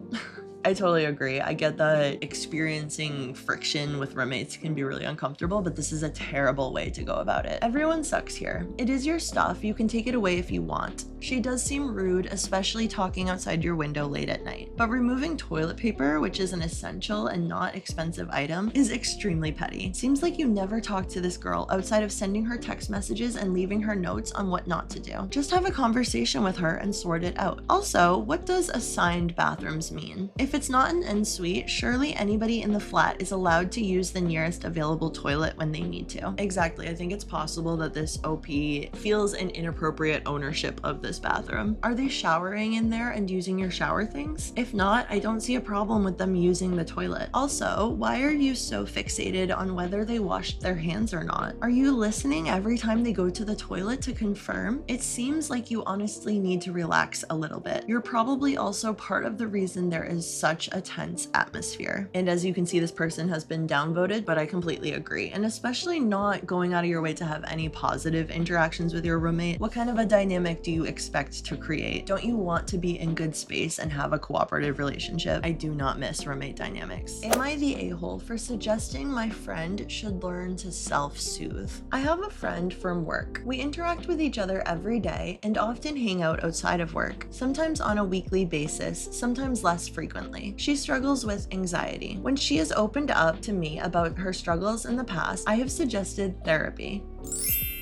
I totally agree. I get that experiencing friction with roommates can be really uncomfortable, but this is a terrible way to go about it. Everyone sucks here. It is your stuff. You can take it away if you want. She does seem rude, especially talking outside your window late at night. But removing toilet paper, which is an essential and not expensive item, is extremely petty. Seems like you never talk to this girl outside of sending her text messages and leaving her notes on what not to do. Just have a conversation with her and sort it out. Also, what does assigned bathrooms mean? If it's not an en-suite, surely anybody in the flat is allowed to use the nearest available toilet when they need to. Exactly. I think it's possible that this OP feels an inappropriate ownership of this bathroom. Are they showering in there and using your shower things? If not, I don't see a problem with them using the toilet. Also, why are you so fixated on whether they washed their hands or not? Are you listening every time they go to the toilet to confirm? It seems like you honestly need to relax a little bit. You're probably also part of the reason there is such a tense atmosphere. And as you can see, this person has been downvoted, but I completely agree. And especially not going out of your way to have any positive interactions with your roommate. What kind of a dynamic do you expect to create? Don't you want to be in good space and have a cooperative relationship? I do not miss roommate dynamics. Am I the a-hole for suggesting my friend should learn to self-soothe? I have a friend from work. We interact with each other every day and often hang out outside of work, sometimes on a weekly basis, sometimes less frequently. She struggles with anxiety. When she has opened up to me about her struggles in the past, I have suggested therapy.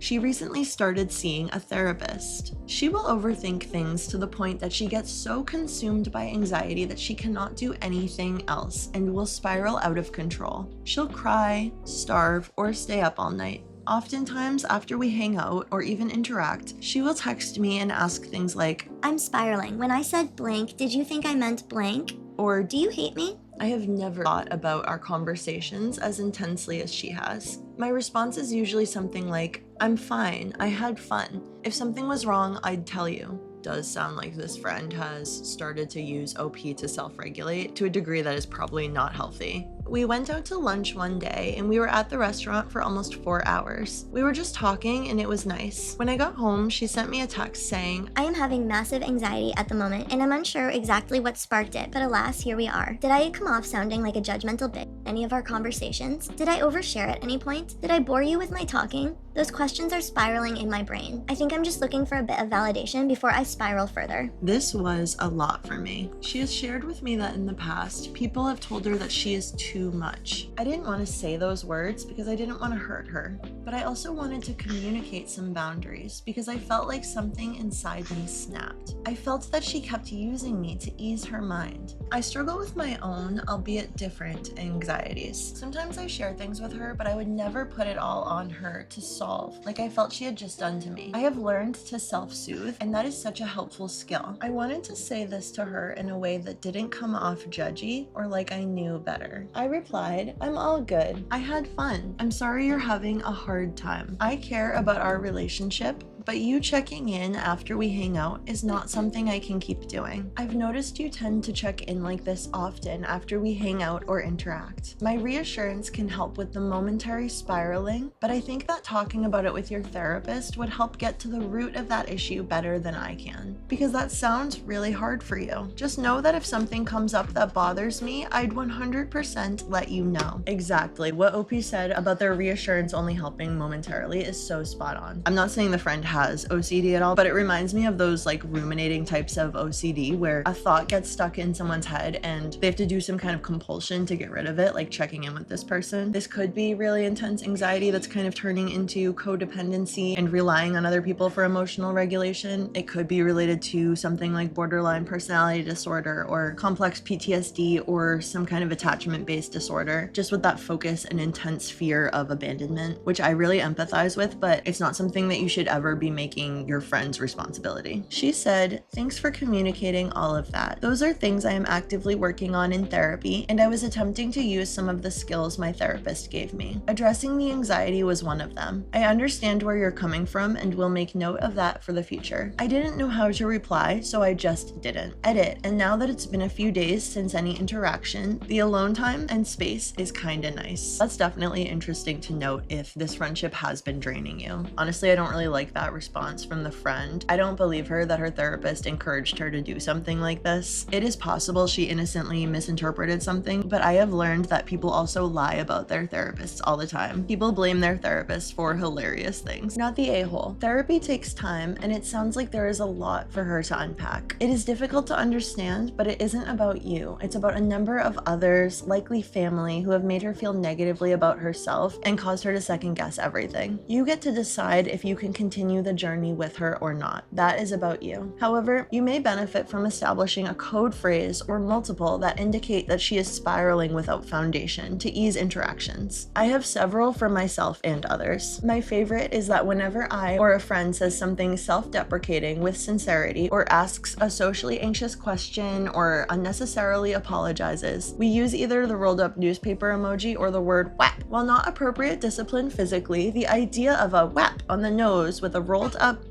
She recently started seeing a therapist. She will overthink things to the point that she gets so consumed by anxiety that she cannot do anything else and will spiral out of control. She'll cry, starve, or stay up all night. Oftentimes, after we hang out or even interact, she will text me and ask things like, I'm spiraling. When I said blank, did you think I meant blank? Or Do you hate me? I have never thought about our conversations as intensely as she has. My response is usually something like, I'm fine, I had fun. If something was wrong, I'd tell you. Does sound like this friend has started to use OP to self-regulate to a degree that is probably not healthy. We went out to lunch one day and we were at the restaurant for almost 4 hours. We were just talking and it was nice. When I got home, she sent me a text saying, I am having massive anxiety at the moment and I'm unsure exactly what sparked it, but alas, here we are. Did I come off sounding like a judgmental bitch in any of our conversations? Did I overshare at any point? Did I bore you with my talking? Those questions are spiraling in my brain. I think I'm just looking for a bit of validation before I spiral further. This was a lot for me. She has shared with me that in the past, people have told her that she is too much. I didn't want to say those words because I didn't want to hurt her, but I also wanted to communicate some boundaries because I felt like something inside me snapped. I felt that she kept using me to ease her mind. I struggle with my own, albeit different, anxieties. Sometimes I share things with her, but I would never put it all on her to solve, like I felt she had just done to me. I have learned to self-soothe, and that is such a helpful skill. I wanted to say this to her in a way that didn't come off judgy or like I knew better. I replied, I'm all good. I had fun. I'm sorry you're having a hard time. I care about our relationship, but you checking in after we hang out is not something I can keep doing. I've noticed you tend to check in like this often after we hang out or interact. My reassurance can help with the momentary spiraling, but I think that talking about it with your therapist would help get to the root of that issue better than I can. Because that sounds really hard for you. Just know that if something comes up that bothers me, I'd 100% let you know. Exactly. What OP said about their reassurance only helping momentarily is so spot on. I'm not saying the friend has OCD at all, but it reminds me of those like ruminating types of OCD where a thought gets stuck in someone's head and they have to do some kind of compulsion to get rid of it, like checking in with this person. This could be really intense anxiety that's kind of turning into codependency and relying on other people for emotional regulation. It could be related to something like borderline personality disorder or complex PTSD or some kind of attachment-based disorder, just with that focus and intense fear of abandonment, which I really empathize with, but it's not something that you should ever be making your friend's responsibility. She said, thanks for communicating all of that. Those are things I am actively working on in therapy, and I was attempting to use some of the skills my therapist gave me. Addressing the anxiety was one of them. I understand where you're coming from and will make note of that for the future. I didn't know how to reply, so I just didn't. Edit, and now that it's been a few days since any interaction, the alone time and space is kinda nice. That's definitely interesting to note if this friendship has been draining you. Honestly, I don't really like that response from the friend. I don't believe her that her therapist encouraged her to do something like this. It is possible she innocently misinterpreted something, but I have learned that people also lie about their therapists all the time. People blame their therapists for hilarious things. Not the a-hole. Therapy takes time, and it sounds like there is a lot for her to unpack. It is difficult to understand, but it isn't about you. It's about a number of others, likely family, who have made her feel negatively about herself and caused her to second guess everything. You get to decide if you can continue the journey with her or not. That is about you. However, you may benefit from establishing a code phrase or multiple that indicate that she is spiraling without foundation to ease interactions. I have several for myself and others. My favorite is that whenever I or a friend says something self-deprecating with sincerity or asks a socially anxious question or unnecessarily apologizes, we use either the rolled up newspaper emoji or the word whap. While not appropriate discipline physically, the idea of a whap on the nose with a rolled up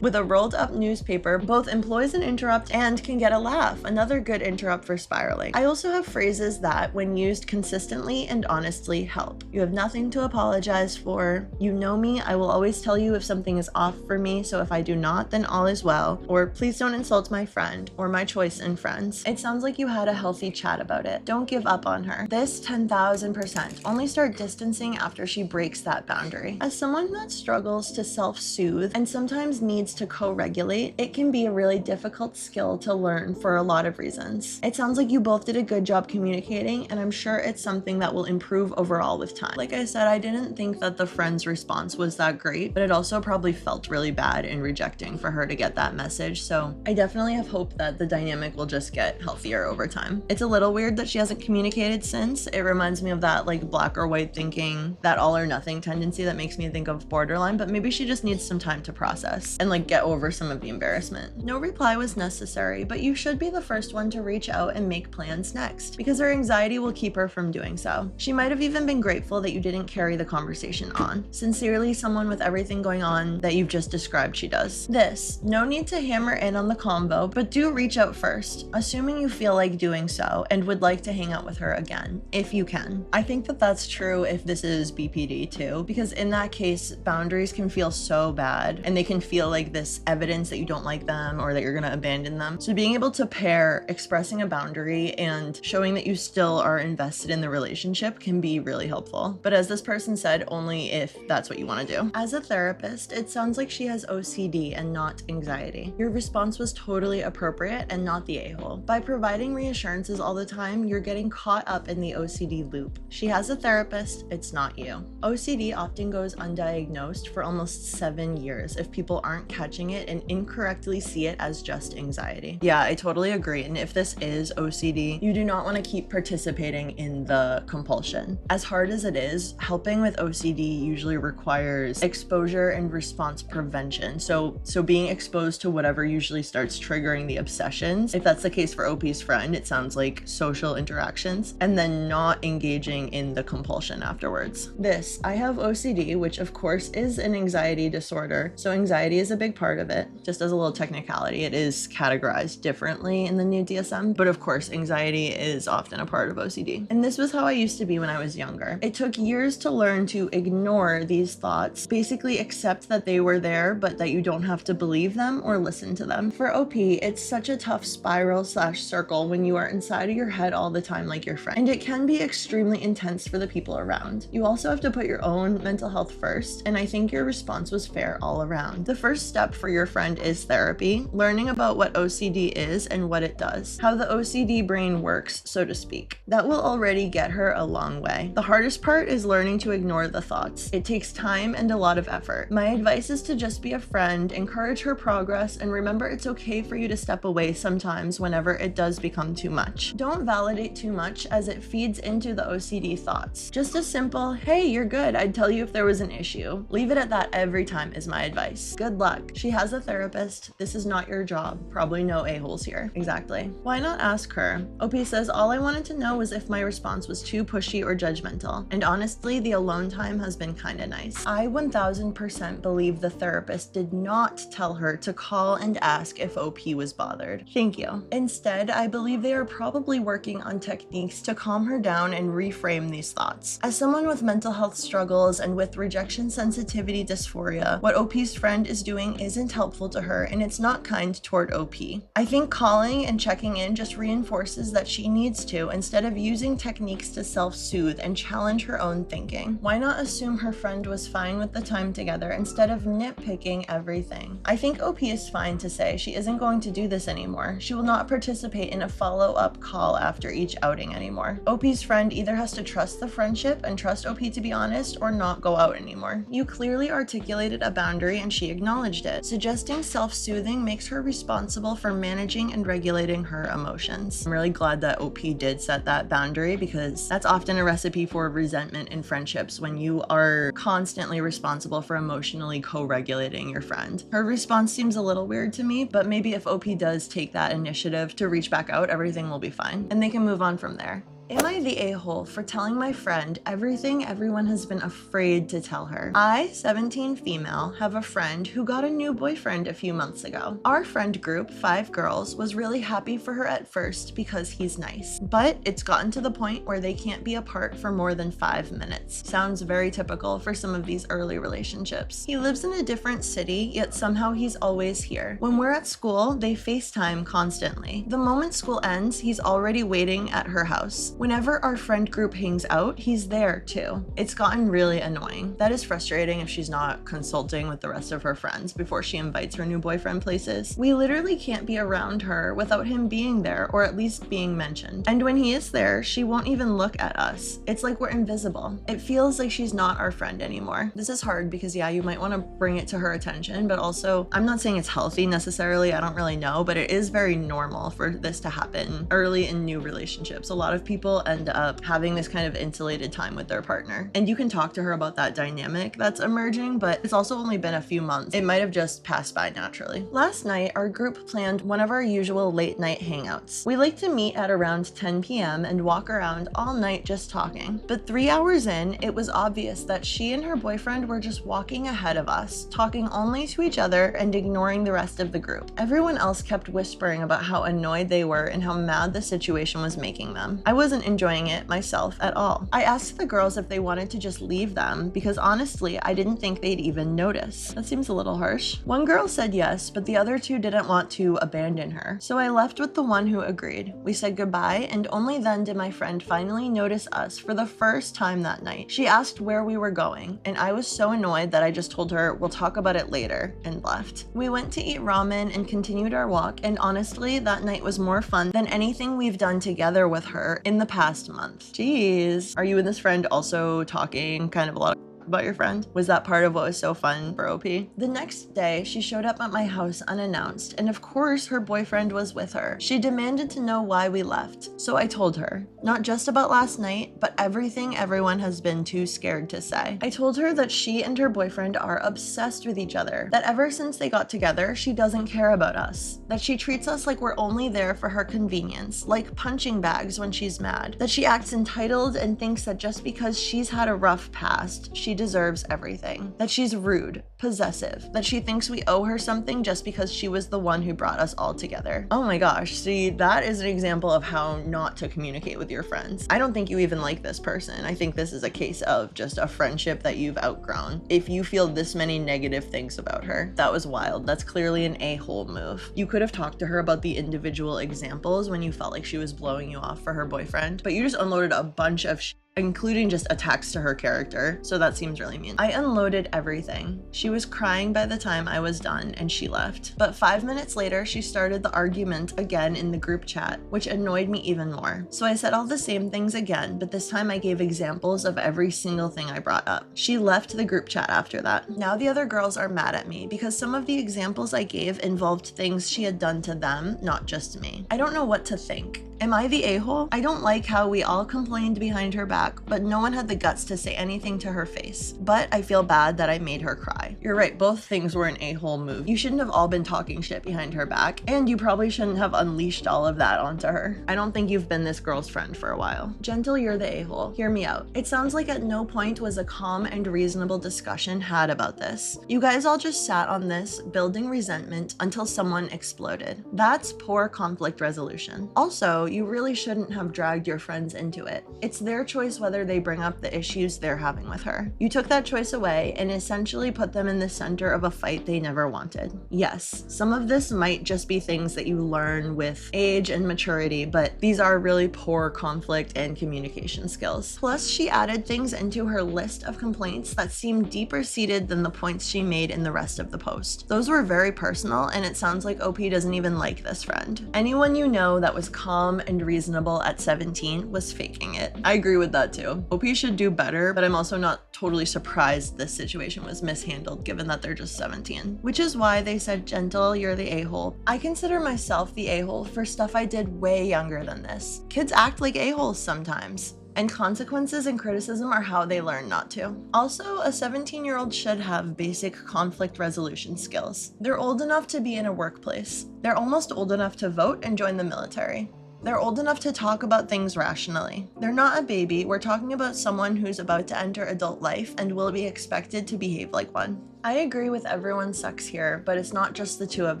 With a rolled up newspaper, both employs an interrupt and can get a laugh, another good interrupt for spiraling. I also have phrases that, when used consistently and honestly, help. You have nothing to apologize for. You know me, I will always tell you if something is off for me, so if I do not, then all is well. Or please don't insult my friend, or my choice in friends. It sounds like you had a healthy chat about it. Don't give up on her. This 10,000%. Only start distancing after she breaks that boundary. As someone that struggles to self-soothe and sometimes needs to co-regulate, it can be a really difficult skill to learn for a lot of reasons. It sounds like you both did a good job communicating, and I'm sure it's something that will improve overall with time. Like I said, I didn't think that the friend's response was that great, but it also probably felt really bad in rejecting for her to get that message, so I definitely have hope that the dynamic will just get healthier over time. It's a little weird that she hasn't communicated since. It reminds me of that like black or white thinking, that all or nothing tendency that makes me think of borderline, but maybe she just needs some time to process and like get over some of the embarrassment. No reply was necessary, but you should be the first one to reach out and make plans next, because her anxiety will keep her from doing so. She might have even been grateful that you didn't carry the conversation on. Sincerely, someone with everything going on that you've just described she does. This, no need to hammer in on the convo, but do reach out first, assuming you feel like doing so and would like to hang out with her again, if you can. I think that that's true if this is BPD too, because in that case, boundaries can feel so bad and they can feel like this evidence that you don't like them or that you're gonna abandon them. So being able to pair expressing a boundary and showing that you still are invested in the relationship can be really helpful. But as this person said, only if that's what you want to do. As a therapist, it sounds like she has OCD and not anxiety. Your response was totally appropriate and not the a-hole. By providing reassurances all the time, you're getting caught up in the OCD loop. She has a therapist, it's not you. OCD often goes undiagnosed for almost 7 years if people aren't catching it and incorrectly see it as just anxiety. Yeah, I totally agree. And if this is OCD, you do not want to keep participating in the compulsion. As hard as it is, helping with OCD usually requires exposure and response prevention. So being exposed to whatever usually starts triggering the obsessions. If that's the case for OP's friend, it sounds like social interactions, and then not engaging in the compulsion afterwards. This, I have OCD, which of course is an anxiety disorder. So anxiety is a big part of it. Just as a little technicality, it is categorized differently in the new DSM, but of course anxiety is often a part of OCD. And this was how I used to be when I was younger. It took years to learn to ignore these thoughts, basically accept that they were there, but that you don't have to believe them or listen to them. For OP, it's such a tough spiral/circle when you are inside of your head all the time like your friend, and it can be extremely intense for the people around. You also have to put your own mental health first, and I think your response was fair all around. The first step for your friend is therapy, learning about what OCD is and what it does, how the OCD brain works, so to speak. That will already get her a long way. The hardest part is learning to ignore the thoughts. It takes time and a lot of effort. My advice is to just be a friend, encourage her progress, and remember it's okay for you to step away sometimes whenever it does become too much. Don't validate too much as it feeds into the OCD thoughts. Just a simple, hey, you're good, I'd tell you if there was an issue. Leave it at that every time is my advice. Good luck. She has a therapist. This is not your job. Probably no a-holes here. Exactly. Why not ask her? OP says, all I wanted to know was if my response was too pushy or judgmental. And honestly, the alone time has been kinda nice. I 1000% believe the therapist did not tell her to call and ask if OP was bothered. Thank you. Instead, I believe they are probably working on techniques to calm her down and reframe these thoughts. As someone with mental health struggles and with rejection sensitivity dysphoria, what OP's friend is doing isn't helpful to her, and it's not kind toward OP. I think calling and checking in just reinforces that she needs to, instead of using techniques to self-soothe and challenge her own thinking. Why not assume her friend was fine with the time together instead of nitpicking everything? I think OP is fine to say she isn't going to do this anymore. She will not participate in a follow-up call after each outing anymore. OP's friend either has to trust the friendship and trust OP to be honest, or not go out anymore. You clearly articulated a boundary and she acknowledged it. Suggesting self-soothing makes her responsible for managing and regulating her emotions. I'm really glad that OP did set that boundary, because that's often a recipe for resentment in friendships when you are constantly responsible for emotionally co-regulating your friend. Her response seems a little weird to me, but maybe if OP does take that initiative to reach back out, everything will be fine and they can move on from there. Am I the a-hole for telling my friend everything everyone has been afraid to tell her? I, 17 female, have a friend who got a new boyfriend a few months ago. Our friend group, 5 girls, was really happy for her at first because he's nice. But it's gotten to the point where they can't be apart for more than 5 minutes. Sounds very typical for some of these early relationships. He lives in a different city, yet somehow he's always here. When we're at school, they FaceTime constantly. The moment school ends, he's already waiting at her house. Whenever our friend group hangs out, he's there too. It's gotten really annoying. That is frustrating if she's not consulting with the rest of her friends before she invites her new boyfriend places. We literally can't be around her without him being there, or at least being mentioned. And when he is there, she won't even look at us. It's like we're invisible. It feels like she's not our friend anymore. This is hard because yeah, you might want to bring it to her attention, but also I'm not saying it's healthy necessarily, I don't really know, but it is very normal for this to happen early in new relationships. A lot of people end up having this kind of insulated time with their partner. And you can talk to her about that dynamic that's emerging, but it's also only been a few months. It might have just passed by naturally. Last night, our group planned one of our usual late night hangouts. We like to meet at around 10 p.m. and walk around all night just talking. But 3 hours in, it was obvious that she and her boyfriend were just walking ahead of us, talking only to each other and ignoring the rest of the group. Everyone else kept whispering about how annoyed they were and how mad the situation was making them. I wasn't enjoying it myself at all. I asked the girls if they wanted to just leave them because honestly, I didn't think they'd even notice. That seems a little harsh. One girl said yes, but the other 2 didn't want to abandon her. So I left with the one who agreed. We said goodbye, and only then did my friend finally notice us for the first time that night. She asked where we were going, and I was so annoyed that I just told her we'll talk about it later and left. We went to eat ramen and continued our walk, and honestly, that night was more fun than anything we've done together with her in the past month. Jeez. Are you and this friend also talking kind of a lot about your friend? Was that part of what was so fun for OP? The next day, she showed up at my house unannounced, and of course her boyfriend was with her. She demanded to know why we left, so I told her. Not just about last night, but everything everyone has been too scared to say. I told her that she and her boyfriend are obsessed with each other, that ever since they got together, she doesn't care about us, that she treats us like we're only there for her convenience, like punching bags when she's mad, that she acts entitled and thinks that just because she's had a rough past, she deserves everything, that she's rude, possessive, that she thinks we owe her something just because she was the one who brought us all together. Oh my gosh, see, that is an example of how not to communicate with your friends. I don't think you even like this person. I think this is a case of just a friendship that you've outgrown. If you feel this many negative things about her, that was wild. That's clearly an a-hole move. You could have talked to her about the individual examples when you felt like she was blowing you off for her boyfriend, but you just unloaded a bunch of including just attacks to her character, so that seems really mean. I unloaded everything. She was crying by the time I was done, and she left. But 5 minutes later, she started the argument again in the group chat, which annoyed me even more. So I said all the same things again, but this time I gave examples of every single thing I brought up. She left the group chat after that. Now the other girls are mad at me because some of the examples I gave involved things she had done to them, not just me. I don't know what to think. Am I the a-hole? I don't like how we all complained behind her back, but no one had the guts to say anything to her face. But I feel bad that I made her cry. You're right, both things were an a-hole move. You shouldn't have all been talking shit behind her back, and you probably shouldn't have unleashed all of that onto her. I don't think you've been this girl's friend for a while. Gentle, you're the a-hole. Hear me out. It sounds like at no point was a calm and reasonable discussion had about this. You guys all just sat on this, building resentment until someone exploded. That's poor conflict resolution. Also, you really shouldn't have dragged your friends into it. It's their choice whether they bring up the issues they're having with her. You took that choice away and essentially put them in the center of a fight they never wanted. Yes, some of this might just be things that you learn with age and maturity, but these are really poor conflict and communication skills. Plus, she added things into her list of complaints that seemed deeper seated than the points she made in the rest of the post. Those were very personal, and it sounds like OP doesn't even like this friend. Anyone you know that was calm and reasonable at 17 was faking it. I agree with that too. OP should do better, but I'm also not totally surprised this situation was mishandled given that they're just 17. Which is why they said, gentle, you're the a-hole. I consider myself the a-hole for stuff I did way younger than this. Kids act like a-holes sometimes, and consequences and criticism are how they learn not to. Also, a 17-year-old should have basic conflict resolution skills. They're old enough to be in a workplace. They're almost old enough to vote and join the military. They're old enough to talk about things rationally. They're not a baby. We're talking about someone who's about to enter adult life and will be expected to behave like one. I agree with everyone sucks here, but it's not just the two of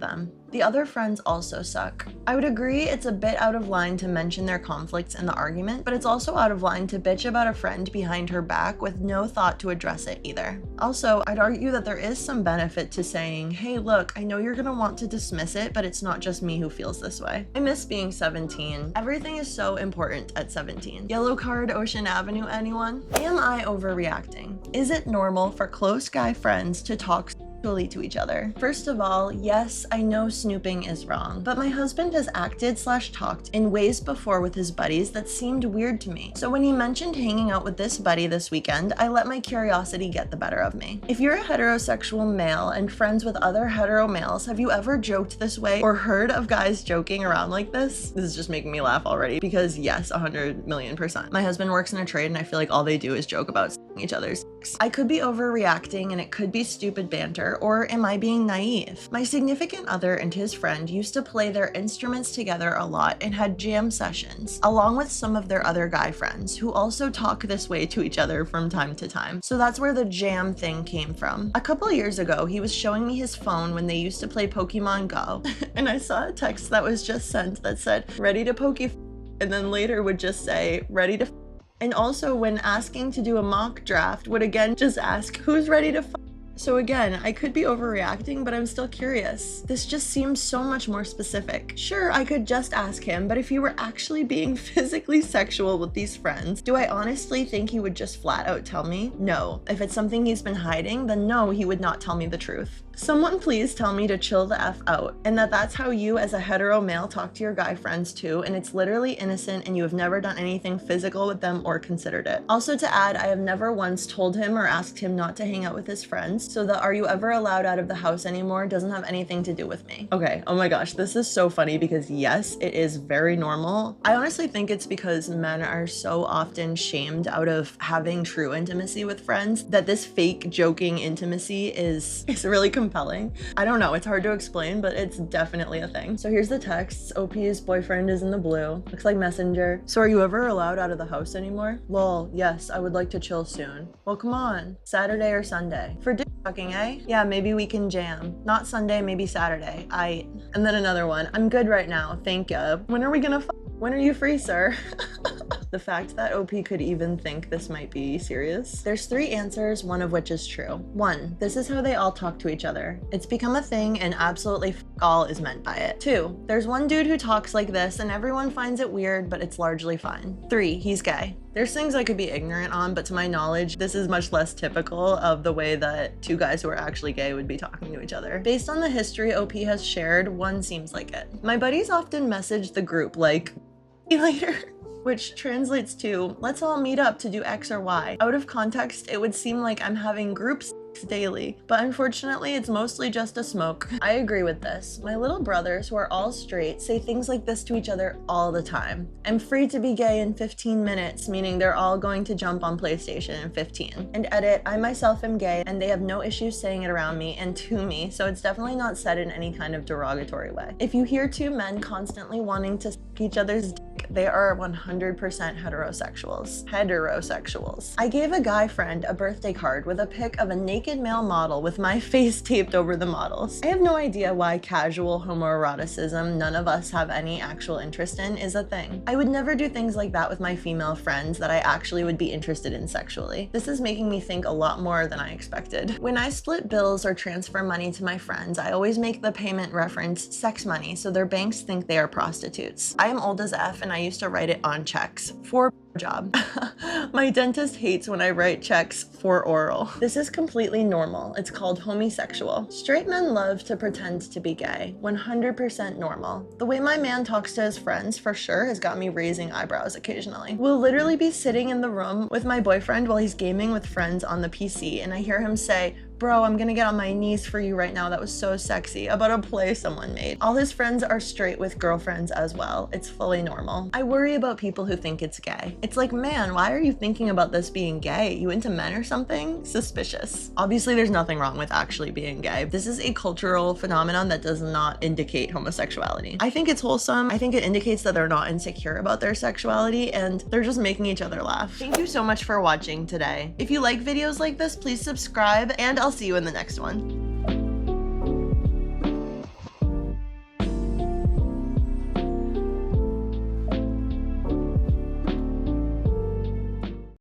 them. The other friends also suck. I would agree it's a bit out of line to mention their conflicts in the argument, but it's also out of line to bitch about a friend behind her back with no thought to address it either. Also, I'd argue that there is some benefit to saying, hey look, I know you're gonna want to dismiss it, but it's not just me who feels this way. I miss being 17. Everything is so important at 17. Yellow card, Ocean Avenue, anyone? Am I overreacting? Is it normal for close guy friends to talk sexually to each other? First of all, yes, I know snooping is wrong, but my husband has acted/talked in ways before with his buddies that seemed weird to me. So when he mentioned hanging out with this buddy this weekend, I let my curiosity get the better of me. If you're a heterosexual male and friends with other hetero males, have you ever joked this way or heard of guys joking around like this? This is just making me laugh already because yes, 100,000,000%. My husband works in a trade and I feel like all they do is joke about each other's. I could be overreacting and it could be stupid banter, or am I being naive? My significant other and his friend used to play their instruments together a lot and had jam sessions, along with some of their other guy friends who also talk this way to each other from time to time. So that's where the jam thing came from. A couple years ago, he was showing me his phone when they used to play Pokemon Go, and I saw a text that was just sent that said, ready to and then later would just say, ready to and also when asking to do a mock draft would again just ask, who's ready to So again, I could be overreacting, but I'm still curious. This just seems so much more specific. Sure, I could just ask him, but if you were actually being physically sexual with these friends, do I honestly think he would just flat out tell me? No. If it's something he's been hiding, then no, he would not tell me the truth. Someone please tell me to chill the F out, and that's how you as a hetero male talk to your guy friends too, and it's literally innocent and you have never done anything physical with them or considered it. Also to add, I have never once told him or asked him not to hang out with his friends, so the are you ever allowed out of the house anymore doesn't have anything to do with me. Okay, oh my gosh, this is so funny because yes, it is very normal. I honestly think it's because men are so often shamed out of having true intimacy with friends that this fake joking intimacy is really compelling. I don't know, it's hard to explain, but it's definitely a thing. So here's the texts. OP's boyfriend is in the blue. Looks like Messenger. So are you ever allowed out of the house anymore? Lol, yes, I would like to chill soon. Well, come on. Saturday or Sunday? For dick sucking, eh? Yeah, maybe we can jam. Not Sunday, maybe Saturday. And then another one. I'm good right now, thank ya. When are we gonna When are you free, sir? The fact that OP could even think this might be serious. There's 3 answers, one of which is true. 1, this is how they all talk to each other. It's become a thing and absolutely all is meant by it. 2, there's one dude who talks like this and everyone finds it weird, but it's largely fine. 3, he's gay. There's things I could be ignorant on, but to my knowledge, this is much less typical of the way that 2 guys who are actually gay would be talking to each other. Based on the history OP has shared, 1 seems like it. My buddies often message the group like, see you later. Which translates to, let's all meet up to do X or Y. Out of context, it would seem like I'm having group sex daily, but unfortunately it's mostly just a smoke. I agree with this. My little brothers, who are all straight, say things like this to each other all the time. I'm free to be gay in 15 minutes, meaning they're all going to jump on PlayStation in 15. And edit, I myself am gay and they have no issues saying it around me and to me, so it's definitely not said in any kind of derogatory way. If you hear 2 men constantly wanting to suck each other's dick, they are 100% heterosexuals. I gave a guy friend a birthday card with a pic of a naked male model with my face taped over the models. I have no idea why casual homoeroticism none of us have any actual interest in is a thing. I would never do things like that with my female friends that I actually would be interested in sexually. This is making me think a lot more than I expected. When I split bills or transfer money to my friends, I always make the payment reference sex money so their banks think they are prostitutes. I am old as F and I used to write it on checks for job. My dentist hates when I write checks for oral. This is completely normal. It's called homosexual. Straight men love to pretend to be gay. 100% normal. The way my man talks to his friends for sure has got me raising eyebrows occasionally. We'll literally be sitting in the room with my boyfriend while he's gaming with friends on the PC and I hear him say, bro, I'm gonna get on my knees for you right now. That was so sexy, about a play someone made. All his friends are straight with girlfriends as well. It's fully normal. I worry about people who think it's gay. It's like, man, why are you thinking about this being gay? You into men or something? Suspicious. Obviously, there's nothing wrong with actually being gay. This is a cultural phenomenon that does not indicate homosexuality. I think it's wholesome. I think it indicates that they're not insecure about their sexuality and they're just making each other laugh. Thank you so much for watching today. If you like videos like this, please subscribe and I'll see you in the next one.